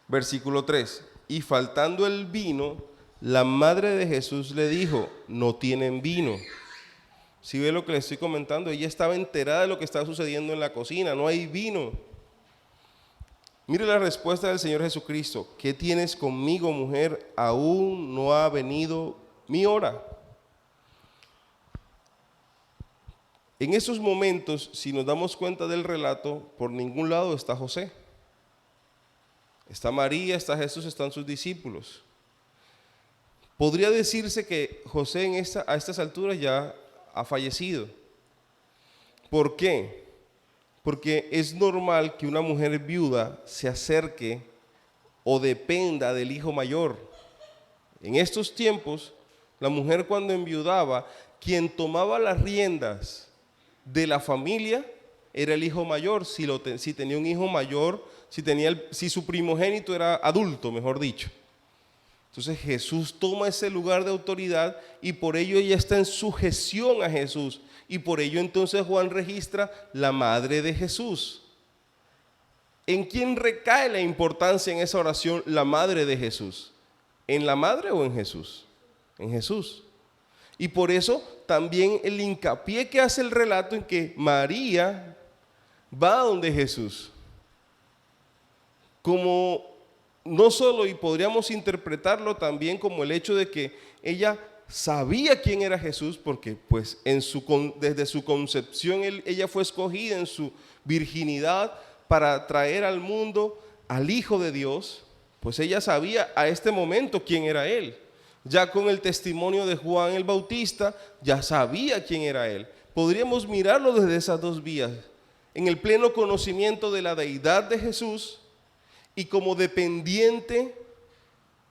Versículo 3. Y faltando el vino, la madre de Jesús le dijo, no tienen vino. Si ve lo que le estoy comentando, ella estaba enterada de lo que estaba sucediendo en la cocina, no hay vino. Mire la respuesta del Señor Jesucristo, ¿qué tienes conmigo, mujer? Aún no ha venido mi hora. En esos momentos, si nos damos cuenta del relato, por ningún lado está José. Está María, está Jesús, están sus discípulos. Podría decirse que José a estas alturas ya ha fallecido. ¿Por qué? Porque es normal que una mujer viuda se acerque o dependa del hijo mayor. En estos tiempos, la mujer cuando enviudaba, quien tomaba las riendas de la familia era el hijo mayor, si tenía un hijo mayor, si su primogénito era adulto, mejor dicho. Entonces Jesús toma ese lugar de autoridad y por ello ella está en sujeción a Jesús. Y por ello entonces Juan registra la madre de Jesús. ¿En quién recae la importancia en esa oración, la madre de Jesús? ¿En la madre o en Jesús? En Jesús. Y por eso también el hincapié que hace el relato en que María va a donde Jesús. Como no solo, y podríamos interpretarlo también como el hecho de que ella sabía quién era Jesús, porque pues desde su concepción ella fue escogida en su virginidad para traer al mundo al Hijo de Dios, pues ella sabía a este momento quién era Él. Ya con el testimonio de Juan el Bautista, ya sabía quién era Él. Podríamos mirarlo desde esas dos vías, en el pleno conocimiento de la deidad de Jesús y como dependiente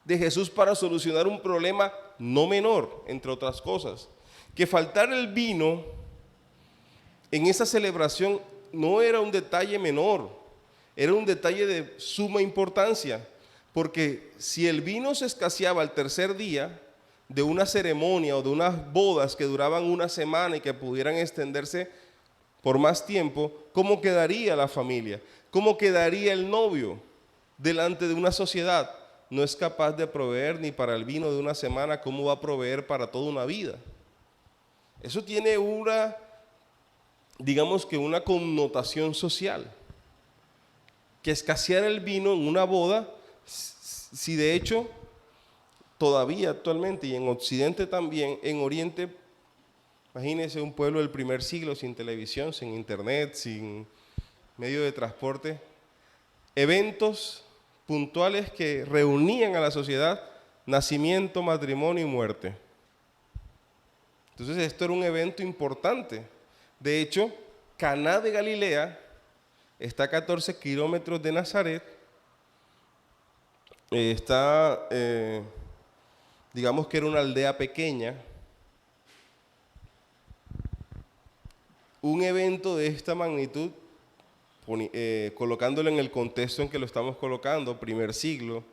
de Jesús para solucionar un problema no menor, entre otras cosas. Que faltar el vino en esa celebración no era un detalle menor, era un detalle de suma importancia. Porque si el vino se escaseaba al tercer día de una ceremonia o de unas bodas que duraban una semana y que pudieran extenderse por más tiempo, ¿cómo quedaría la familia? ¿Cómo quedaría el novio delante de una sociedad? No es capaz de proveer ni para el vino de una semana, ¿cómo va a proveer para toda una vida? Eso tiene digamos que una connotación social. Que escasear el vino en una boda si de hecho todavía actualmente, y en Occidente también, en Oriente, imagínense un pueblo del primer siglo sin televisión, sin internet, sin medio de transporte, eventos puntuales que reunían a la sociedad: nacimiento, matrimonio y muerte. Entonces esto era un evento importante. De hecho, Caná de Galilea está a 14 kilómetros de Nazaret. Digamos que era una aldea pequeña. Un evento de esta magnitud, colocándolo en el contexto en que lo estamos colocando, primer siglo,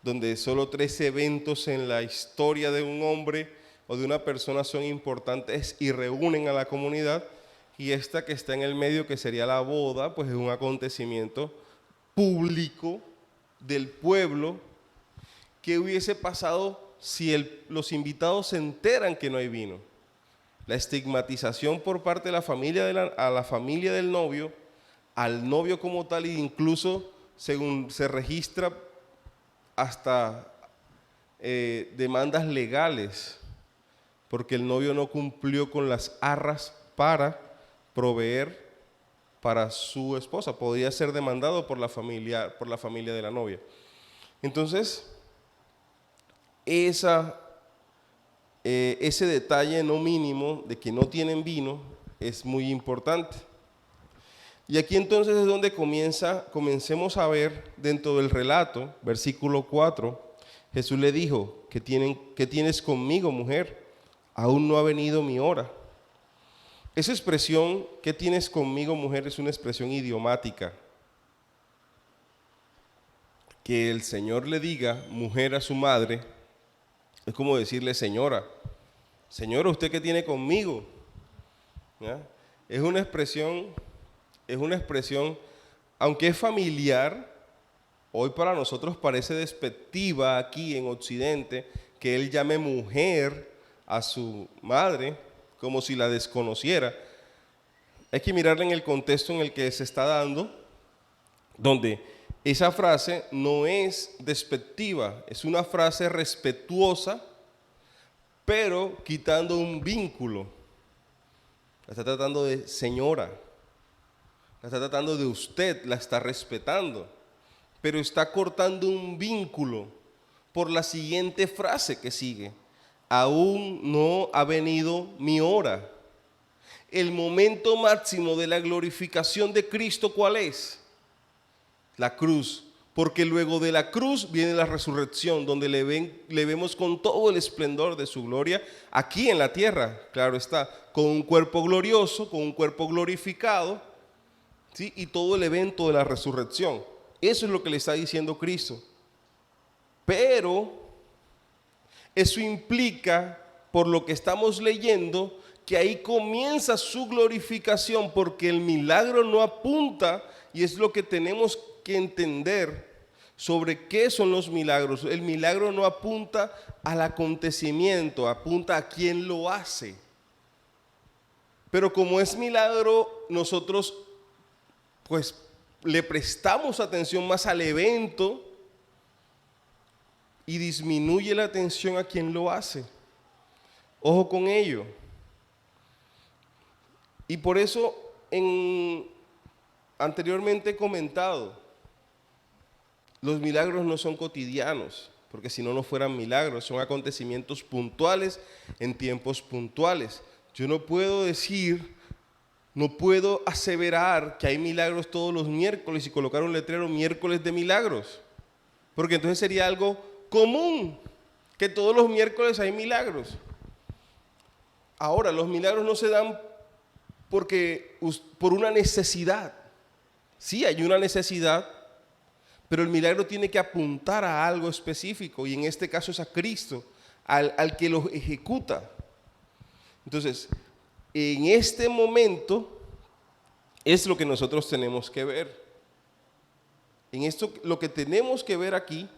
donde solo 3 eventos en la historia de un hombre o de una persona son importantes y reúnen a la comunidad, y esta que está en el medio, que sería la boda, pues es un acontecimiento público del pueblo. ¿Qué hubiese pasado si los invitados se enteran que no hay vino? La estigmatización por parte de la familia a la familia del novio, al novio como tal, e incluso, según se registra, hasta demandas legales, porque el novio no cumplió con las arras para proveer para su esposa. Podría ser demandado por la familia de la novia. Entonces, ese detalle no mínimo de que no tienen vino es muy importante. Y aquí entonces es donde comencemos a ver dentro del relato, versículo 4, Jesús le dijo: ¿Qué tienes conmigo, mujer? Aún no ha venido mi hora. Esa expresión, ¿qué tienes conmigo, mujer?, es una expresión idiomática. Que el Señor le diga mujer a su madre es como decirle: señora, ¿usted qué tiene conmigo? ¿Ya? Es una expresión, aunque es familiar, hoy para nosotros parece despectiva aquí en Occidente que él llame mujer a su madre como si la desconociera. Hay que mirarla en el contexto en el que se está dando, donde esa frase no es despectiva, es una frase respetuosa, pero quitando un vínculo. La está tratando de señora, la está tratando de usted, la está respetando, pero está cortando un vínculo por la siguiente frase que sigue: aún no ha venido mi hora. El momento máximo de la glorificación de Cristo, ¿cuál es? La cruz. Porque luego de la cruz viene la resurrección, donde le vemos con todo el esplendor de su gloria aquí en la tierra, claro está, con un cuerpo glorioso, con un cuerpo glorificado, ¿sí? Y todo el evento de la resurrección. Eso es lo que le está diciendo Cristo. Pero eso implica, por lo que estamos leyendo, que ahí comienza su glorificación, porque el milagro no apunta, y es lo que tenemos que entender sobre qué son los milagros. El milagro no apunta al acontecimiento, apunta a quién lo hace. Pero como es milagro, nosotros pues le prestamos atención más al evento y disminuye la atención a quien lo hace. Ojo con ello. Y por eso anteriormente he comentado, los milagros no son cotidianos, porque si no, no fueran milagros, son acontecimientos puntuales en tiempos puntuales. Yo no puedo aseverar que hay milagros todos los miércoles y colocar un letrero miércoles de milagros, porque entonces sería algo común, que todos los miércoles hay milagros. Ahora, los milagros no se dan por una necesidad. Sí, hay una necesidad, pero el milagro tiene que apuntar a algo específico, y en este caso es a Cristo, al que lo ejecuta. Entonces, en este momento es lo que nosotros tenemos que ver. En esto, lo que tenemos que ver aquí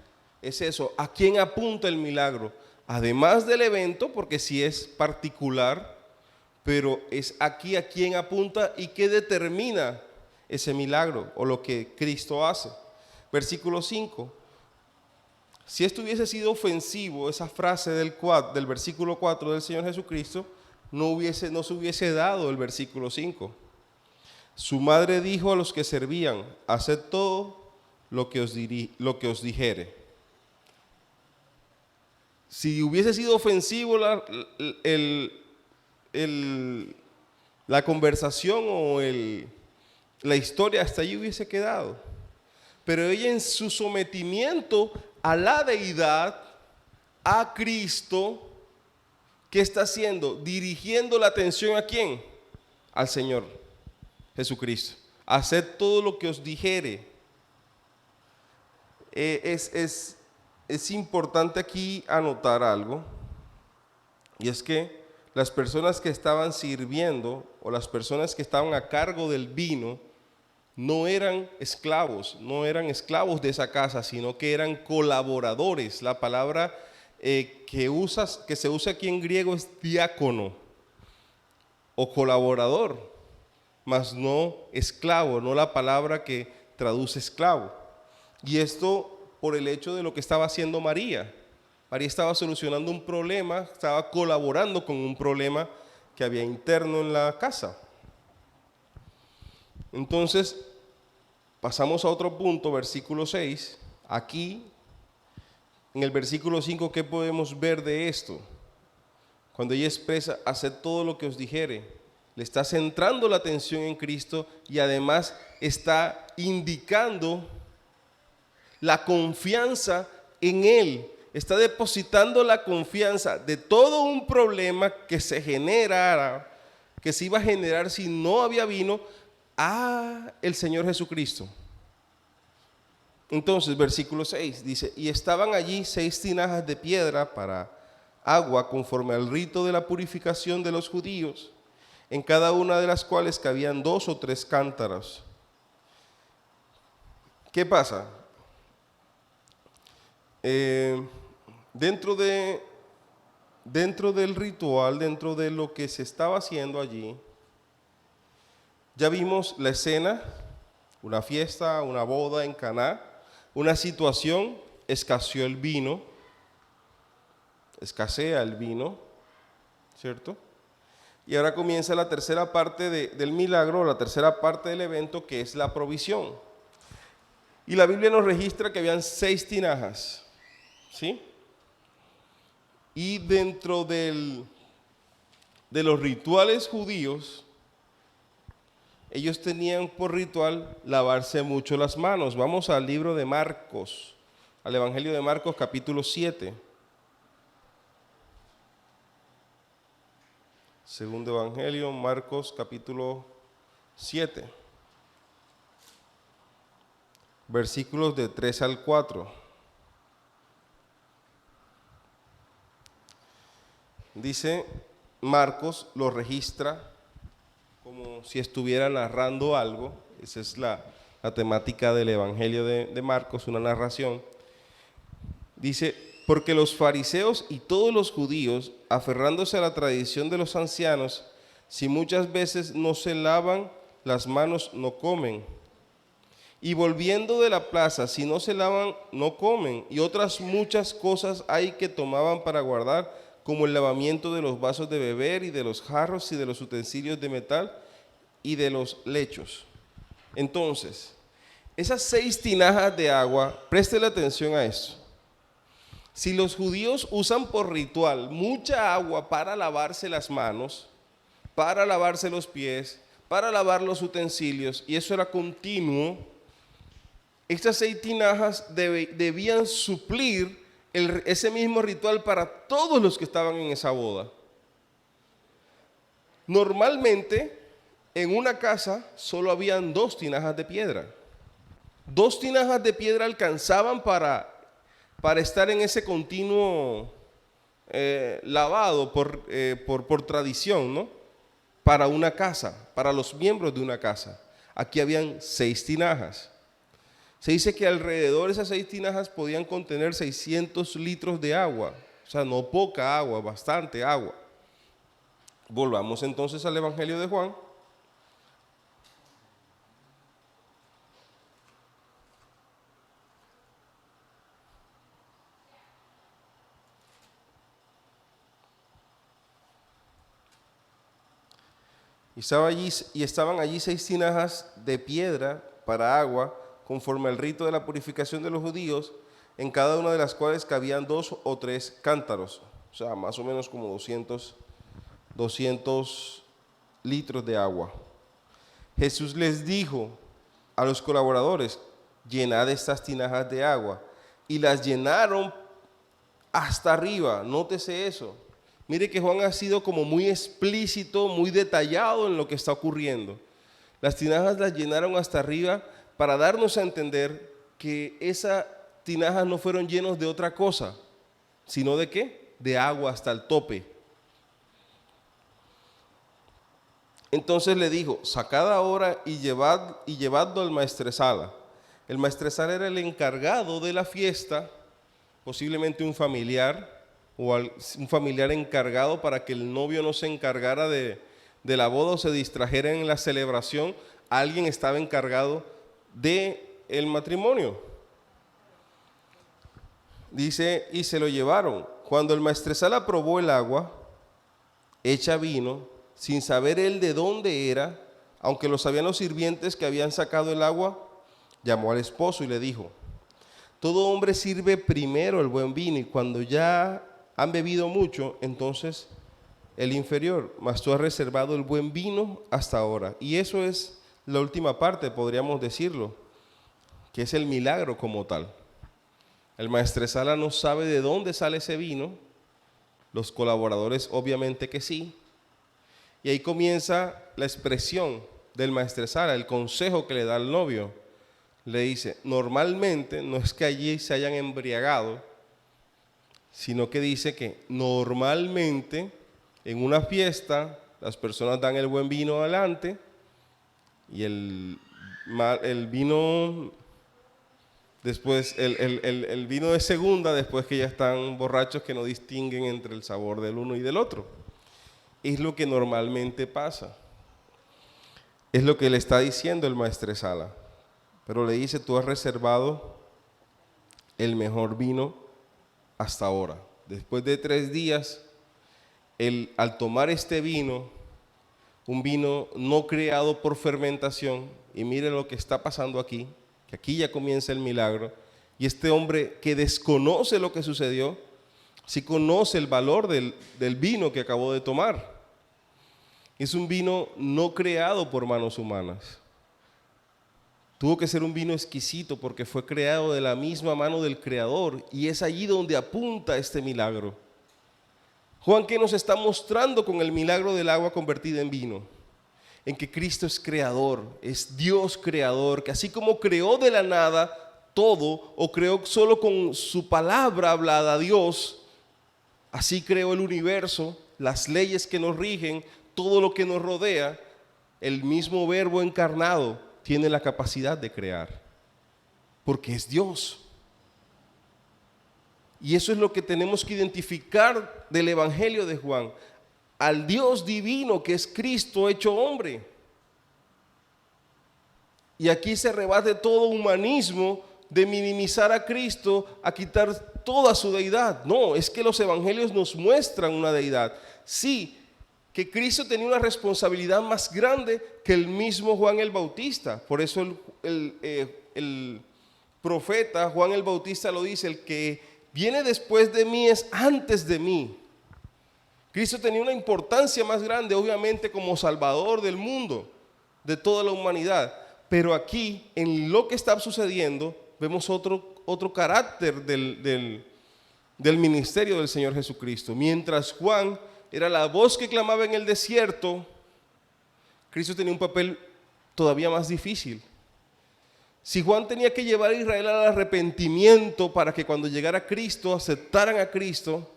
es eso: ¿a quién apunta el milagro? Además del evento, porque sí es particular, pero es aquí a quién apunta y qué determina ese milagro o lo que Cristo hace. Versículo 5. Si esto hubiese sido ofensivo, esa frase del versículo 4 del Señor Jesucristo, no se hubiese dado el versículo 5. Su madre dijo a los que servían: haced todo lo que os dijere. Si hubiese sido ofensivo la conversación o la historia, hasta ahí hubiese quedado. Pero ella, en su sometimiento a la deidad, a Cristo, ¿qué está haciendo? Dirigiendo la atención ¿a quién? Al Señor Jesucristo. Haced todo lo que os dijere. Es importante aquí anotar algo, y es que las personas que estaban sirviendo o las personas que estaban a cargo del vino no eran esclavos de esa casa, sino que eran colaboradores. La palabra que se usa aquí en griego es diácono o colaborador, mas no esclavo, no la palabra que traduce esclavo. Y esto por el hecho de lo que estaba haciendo María. María estaba solucionando un problema, estaba colaborando con un problema que había interno en la casa. Entonces, pasamos a otro punto, versículo 6. Aquí, en el versículo 5, ¿qué podemos ver de esto? Cuando ella expresa: haced todo lo que os dijere, le está centrando la atención en Cristo y además está indicando la confianza en Él. Está depositando la confianza de todo un problema que se generara, que se iba a generar si no había vino, a el Señor Jesucristo. Entonces, versículo 6 dice: y estaban allí 6 tinajas de piedra para agua, conforme al rito de la purificación de los judíos, en cada una de las cuales cabían 2 o 3 cántaros. ¿Qué pasa? Dentro del ritual, dentro de lo que se estaba haciendo allí, ya vimos la escena, una fiesta, una boda en Caná, una situación: escasea el vino, ¿cierto? Y ahora comienza la tercera parte del milagro, la tercera parte del evento, que es la provisión. Y la Biblia nos registra que habían 6 tinajas, ¿sí? Y dentro de los rituales judíos, ellos tenían por ritual lavarse mucho las manos. Vamos al libro de Marcos, al Evangelio de Marcos, capítulo 7. Segundo Evangelio, Marcos, capítulo 7. Versículos de 3 al 4. Dice, Marcos lo registra como si estuviera narrando algo. Esa es la temática del Evangelio de Marcos, una narración. Dice: porque los fariseos y todos los judíos, aferrándose a la tradición de los ancianos, si muchas veces no se lavan las manos, no comen. Y volviendo de la plaza, si no se lavan, no comen. Y otras muchas cosas hay que tomaban para guardar, como el lavamiento de los vasos de beber y de los jarros y de los utensilios de metal y de los lechos. Entonces, esas 6 tinajas de agua, préstele atención a esto. Si los judíos usan por ritual mucha agua para lavarse las manos, para lavarse los pies, para lavar los utensilios, y eso era continuo, estas 6 tinajas debían suplir ese mismo ritual para todos los que estaban en esa boda. Normalmente, en una casa solo habían 2 tinajas de piedra. 2 tinajas de piedra alcanzaban para estar en ese continuo lavado por tradición, ¿no? Para una casa, para los miembros de una casa. Aquí habían 6 tinajas. Se dice que alrededor de esas 6 tinajas podían contener 600 litros de agua. O sea, no poca agua, bastante agua. Volvamos entonces al Evangelio de Juan. Y estaban allí 6 tinajas de piedra para agua, conforme al rito de la purificación de los judíos, en cada una de las cuales cabían 2 o 3 cántaros, o sea, más o menos como 200 litros de agua. Jesús les dijo a los colaboradores: llenad estas tinajas de agua. Y las llenaron hasta arriba. Nótese eso. Mire que Juan ha sido como muy explícito, muy detallado en lo que está ocurriendo. Las tinajas las llenaron hasta arriba para darnos a entender que esas tinajas no fueron llenos de otra cosa, sino ¿de qué? De agua hasta el tope. Entonces le dijo: sacad ahora y llevadlo al maestresala. El maestresala era el encargado de la fiesta, posiblemente un familiar, o un familiar encargado para que el novio no se encargara de la boda o se distrajera en la celebración. Alguien estaba encargado del matrimonio. Dice, y se lo llevaron. Cuando el maestresala probó el agua hecha vino, sin saber él de dónde era, aunque lo sabían los sirvientes que habían sacado el agua, llamó al esposo y le dijo: todo hombre sirve primero el buen vino, y cuando ya han bebido mucho, entonces el inferior, mas tú has reservado el buen vino hasta ahora. Y eso es la última parte, podríamos decirlo, que es el milagro como tal. El maestresala no sabe de dónde sale ese vino, los colaboradores obviamente que sí, y ahí comienza la expresión del maestresala, el consejo que le da al novio. Le dice, normalmente no es que allí se hayan embriagado, sino que dice que normalmente en una fiesta las personas dan el buen vino adelante y el vino después, el vino de segunda, después que ya están borrachos, que no distinguen entre el sabor del uno y del otro. Es lo que normalmente pasa. Es lo que le está diciendo el maestresala. Pero le dice, tú has reservado el mejor vino hasta ahora. Después de 3 días, al tomar este vino, un vino no creado por fermentación, y mire lo que está pasando aquí, que aquí ya comienza el milagro, y este hombre que desconoce lo que sucedió, sí conoce el valor del vino que acabó de tomar. Es un vino no creado por manos humanas. Tuvo que ser un vino exquisito porque fue creado de la misma mano del Creador, y es allí donde apunta este milagro. Juan, ¿qué nos está mostrando con el milagro del agua convertida en vino? En que Cristo es creador, es Dios creador, que así como creó de la nada todo, o creó solo con su palabra hablada Dios, así creó el universo, las leyes que nos rigen, todo lo que nos rodea. El mismo Verbo encarnado tiene la capacidad de crear, porque es Dios. Y eso es lo que tenemos que identificar del Evangelio de Juan, al Dios divino que es Cristo hecho hombre. Y aquí se rebate todo humanismo de minimizar a Cristo, a quitar toda su deidad. No, es que los evangelios nos muestran una deidad. Sí, que Cristo tenía una responsabilidad más grande que el mismo Juan el Bautista. Por eso el profeta Juan el Bautista lo dice: el que viene después de mí es antes de mí. Cristo tenía una importancia más grande, obviamente, como Salvador del mundo, de toda la humanidad. Pero aquí, en lo que está sucediendo, vemos otro carácter del ministerio del Señor Jesucristo. Mientras Juan era la voz que clamaba en el desierto, Cristo tenía un papel todavía más difícil. Si Juan tenía que llevar a Israel al arrepentimiento para que cuando llegara Cristo aceptaran a Cristo,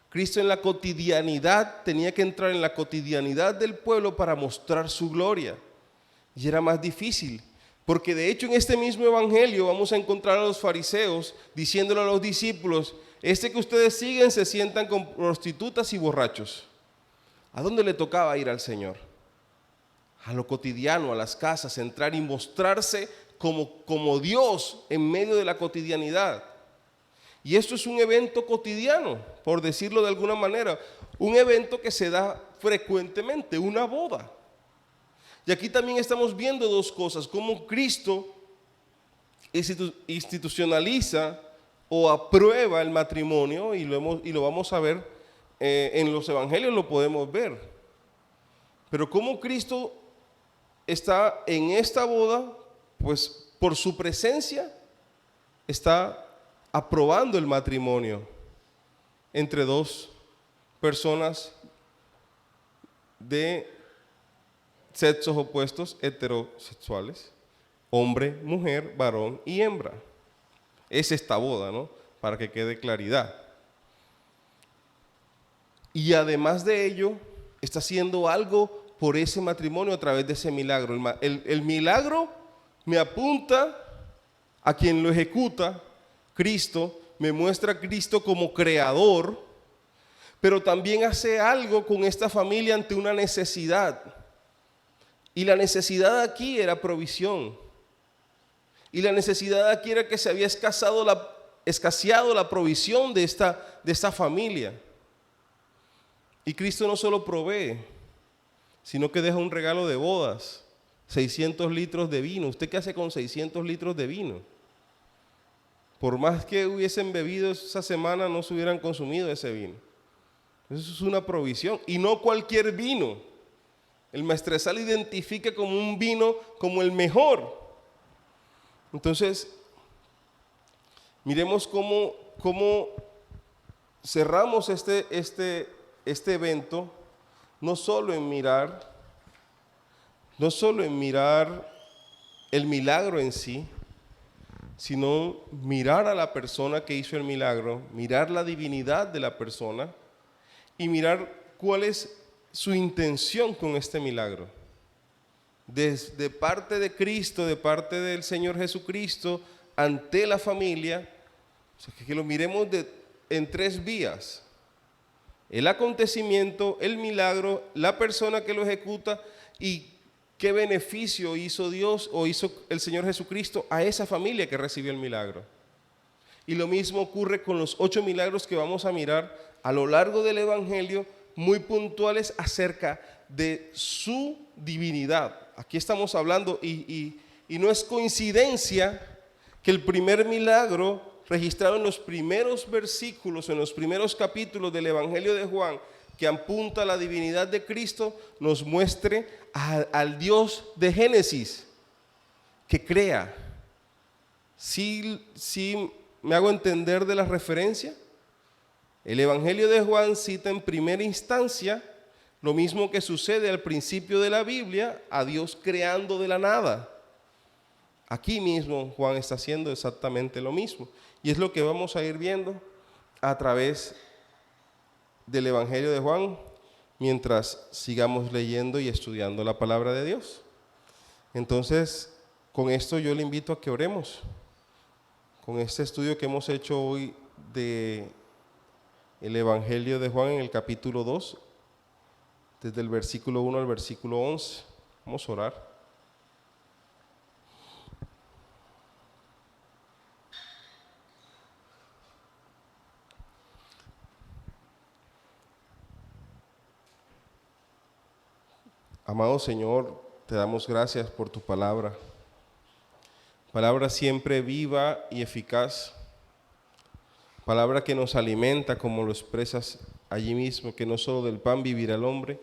Cristo en la cotidianidad tenía que entrar en la cotidianidad del pueblo para mostrar su gloria. Y era más difícil, porque de hecho en este mismo evangelio vamos a encontrar a los fariseos diciéndole a los discípulos: este que ustedes siguen se sientan con prostitutas y borrachos. ¿A dónde le tocaba ir al Señor? A lo cotidiano, a las casas, entrar y mostrarse como Dios en medio de la cotidianidad. Y esto es un evento cotidiano, por decirlo de alguna manera, un evento que se da frecuentemente, una boda. Y aquí también estamos viendo dos cosas, cómo Cristo institucionaliza o aprueba el matrimonio, y lo vamos a ver en los evangelios, lo podemos ver. Pero cómo Cristo está en esta boda, pues por su presencia está aprobando el matrimonio entre dos personas de sexos opuestos heterosexuales, hombre, mujer, varón y hembra. Es esta boda, ¿no? Para que quede claridad. Y además de ello, está haciendo algo por ese matrimonio a través de ese milagro. El milagro me apunta a quien lo ejecuta, Cristo, me muestra a Cristo como creador, pero también hace algo con esta familia ante una necesidad. Y la necesidad aquí era provisión. Y la necesidad aquí era que se había escaseado la provisión de esta familia. Y Cristo no solo provee, sino que deja un regalo de bodas, 600 litros de vino. ¿Usted qué hace con 600 litros de vino? Por más que hubiesen bebido esa semana, no se hubieran consumido ese vino. Eso es una provisión, y no cualquier vino. El maestresal identifica como un vino como el mejor. Entonces, miremos cómo cerramos este evento, no solo en mirar el milagro en sí, sino mirar a la persona que hizo el milagro, mirar la divinidad de la persona y mirar cuál es su intención con este milagro. De parte de Cristo, de parte del Señor Jesucristo, ante la familia, o sea, que lo miremos en tres vías: el acontecimiento, el milagro, la persona que lo ejecuta, y qué beneficio hizo Dios o hizo el Señor Jesucristo a esa familia que recibió el milagro. Y lo mismo ocurre con los 8 milagros que vamos a mirar a lo largo del Evangelio, muy puntuales acerca de su divinidad. Aquí estamos hablando, y no es coincidencia que el primer milagro registrado en los primeros versículos, en los primeros capítulos del Evangelio de Juan, que apunta a la divinidad de Cristo, nos muestre al Dios de Génesis, que crea. ¿Sí me hago entender de la referencia? El Evangelio de Juan cita en primera instancia lo mismo que sucede al principio de la Biblia, a Dios creando de la nada. Aquí mismo Juan está haciendo exactamente lo mismo, y es lo que vamos a ir viendo a través del Evangelio de Juan mientras sigamos leyendo y estudiando la palabra de Dios. Entonces, con esto yo le invito a que oremos. Con este estudio que hemos hecho hoy de el Evangelio de Juan en el capítulo 2, desde el versículo 1 al versículo 11, vamos a orar. Amado Señor, te damos gracias por tu palabra. Palabra siempre viva y eficaz. Palabra que nos alimenta, como lo expresas allí mismo, que no solo del pan vivirá el hombre,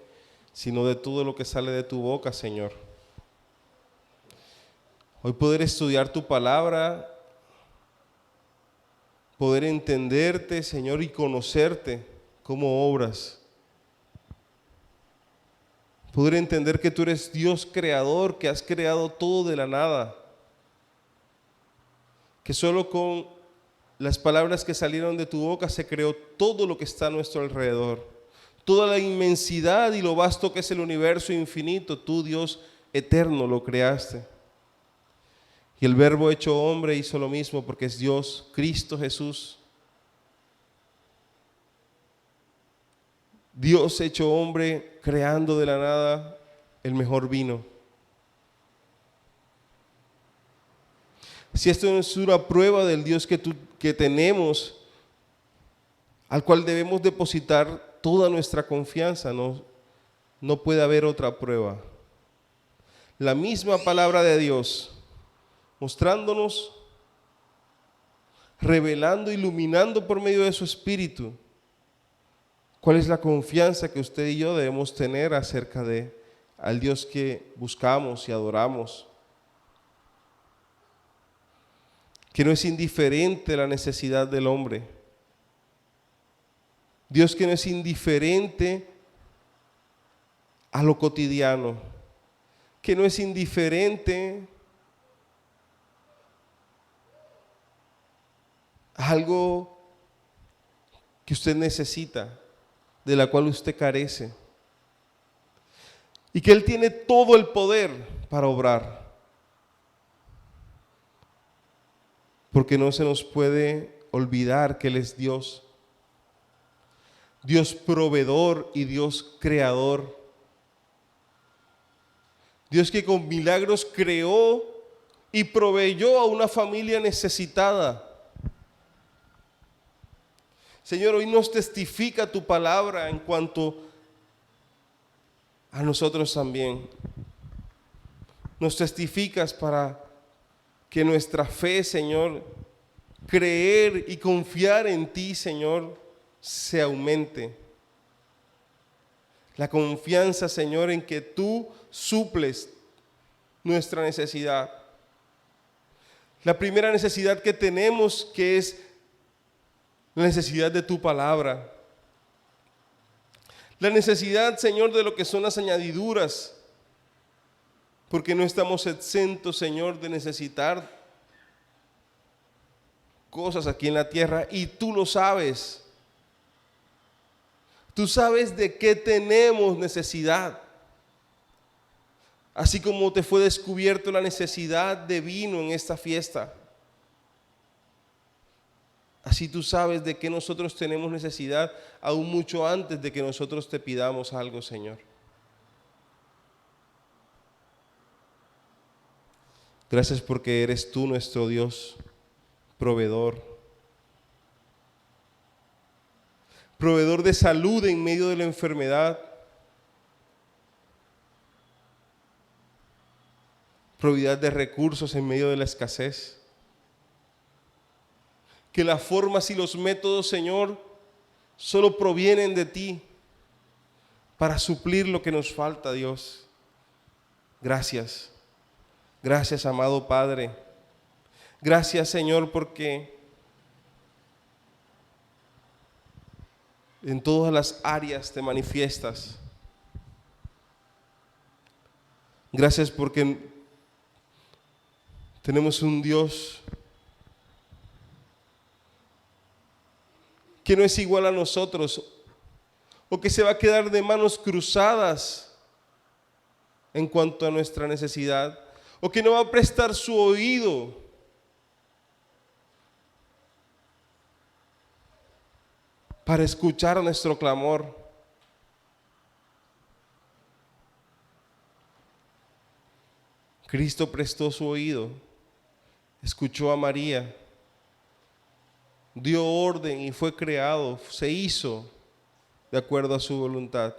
sino de todo lo que sale de tu boca, Señor. Hoy poder estudiar tu palabra, poder entenderte, Señor, y conocerte cómo obras. Poder entender que tú eres Dios creador, que has creado todo de la nada. Que solo con las palabras que salieron de tu boca se creó todo lo que está a nuestro alrededor. Toda la inmensidad y lo vasto que es el universo infinito, tú, Dios eterno, lo creaste. Y el Verbo hecho hombre hizo lo mismo, porque es Dios, Cristo Jesús. Dios hecho hombre, creando de la nada el mejor vino. Si esto no es una prueba del Dios que tenemos, al cual debemos depositar toda nuestra confianza, no puede haber otra prueba. la misma palabra de Dios, mostrándonos, revelando, iluminando por medio de su Espíritu cuál es la confianza que usted y yo debemos tener acerca de al Dios que buscamos y adoramos. Que no es indiferente la necesidad del hombre. Dios que no es indiferente a lo cotidiano, que no es indiferente a algo que usted necesita, de la cual usted carece, y que Él tiene todo el poder para obrar, porque no se nos puede olvidar que Él es Dios, Dios proveedor y Dios creador. Dios que con milagros creó y proveyó a una familia necesitada. Señor, hoy nos testifica tu palabra en cuanto a nosotros también. Nos testificas para que nuestra fe, Señor, creer y confiar en ti, Señor, se aumente. La confianza, Señor, en que tú suples nuestra necesidad. La primera necesidad que tenemos, que es la necesidad de tu palabra. La necesidad, Señor, de lo que son las añadiduras, porque no estamos exentos, Señor, de necesitar cosas aquí en la tierra, y tú lo sabes. Tú sabes de qué tenemos necesidad. Así como te fue descubierto la necesidad de vino en esta fiesta, así tú sabes de qué nosotros tenemos necesidad aún mucho antes de que nosotros te pidamos algo, Señor. Gracias porque eres tú nuestro Dios, proveedor. Proveedor de salud en medio de la enfermedad. Proveedor de recursos en medio de la escasez. Que las formas y los métodos, Señor, solo provienen de ti para suplir lo que nos falta, Dios. Gracias. Gracias, amado Padre. Gracias, Señor, porque en todas las áreas te manifiestas. Gracias porque tenemos un Dios que no es igual a nosotros, o que se va a quedar de manos cruzadas en cuanto a nuestra necesidad, o que no va a prestar su oído para escuchar nuestro clamor. Cristo prestó su oído, escuchó a María, dio orden y fue creado, se hizo de acuerdo a su voluntad.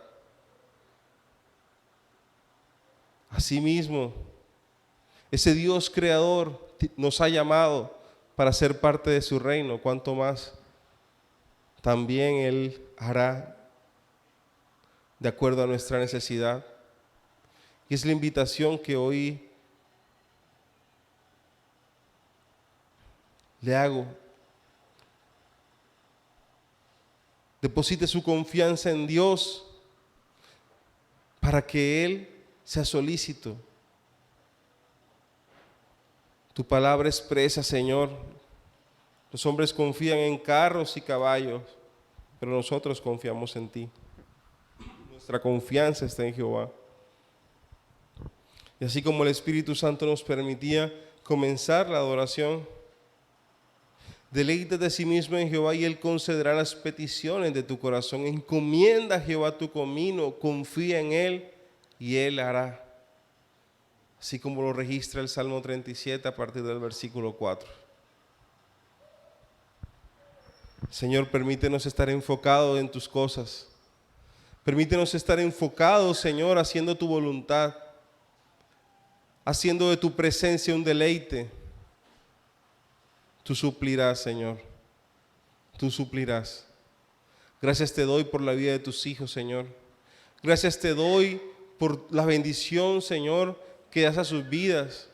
Asimismo, ese Dios creador nos ha llamado para ser parte de su reino. ¿Cuánto más? También Él hará de acuerdo a nuestra necesidad. Y es la invitación que hoy le hago. Deposite su confianza en Dios para que Él sea solícito. Tu palabra expresa, Señor, los hombres confían en carros y caballos, pero nosotros confiamos en ti. Nuestra confianza está en Jehová. Y así como el Espíritu Santo nos permitía comenzar la adoración, deleítate de sí mismo en Jehová y Él concederá las peticiones de tu corazón. Encomienda a Jehová tu camino, confía en Él y Él hará. Así como lo registra el Salmo 37 a partir del versículo 4. Señor, permítenos estar enfocados en tus cosas. Permítenos estar enfocados, Señor, haciendo tu voluntad. haciendo de tu presencia un deleite. Tú suplirás, Señor. Tú suplirás. Gracias te doy por la vida de tus hijos, Señor. Gracias te doy por la bendición, Señor, que das a sus vidas.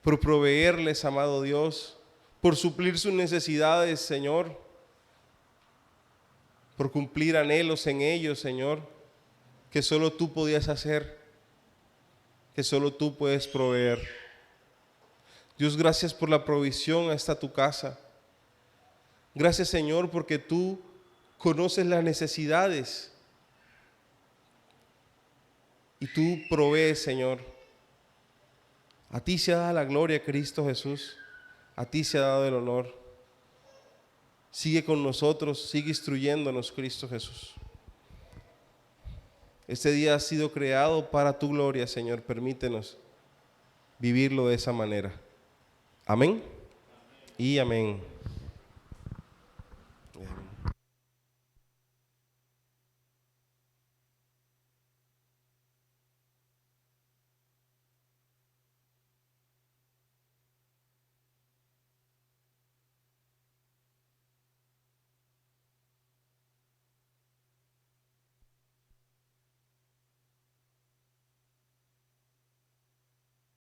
Por proveerles, amado Dios. Por suplir sus necesidades, Señor. Por cumplir anhelos en ellos, Señor, que solo tú podías hacer, que solo tú puedes proveer. Dios, gracias por la provisión hasta tu casa. Gracias, Señor, porque tú conoces las necesidades y tú provees, Señor. A ti se ha dado la gloria, Cristo Jesús. A ti se ha dado el honor. Sigue con nosotros, sigue instruyéndonos, Cristo Jesús. Este día ha sido creado para tu gloria, Señor. Permítenos vivirlo de esa manera. Amén y amén.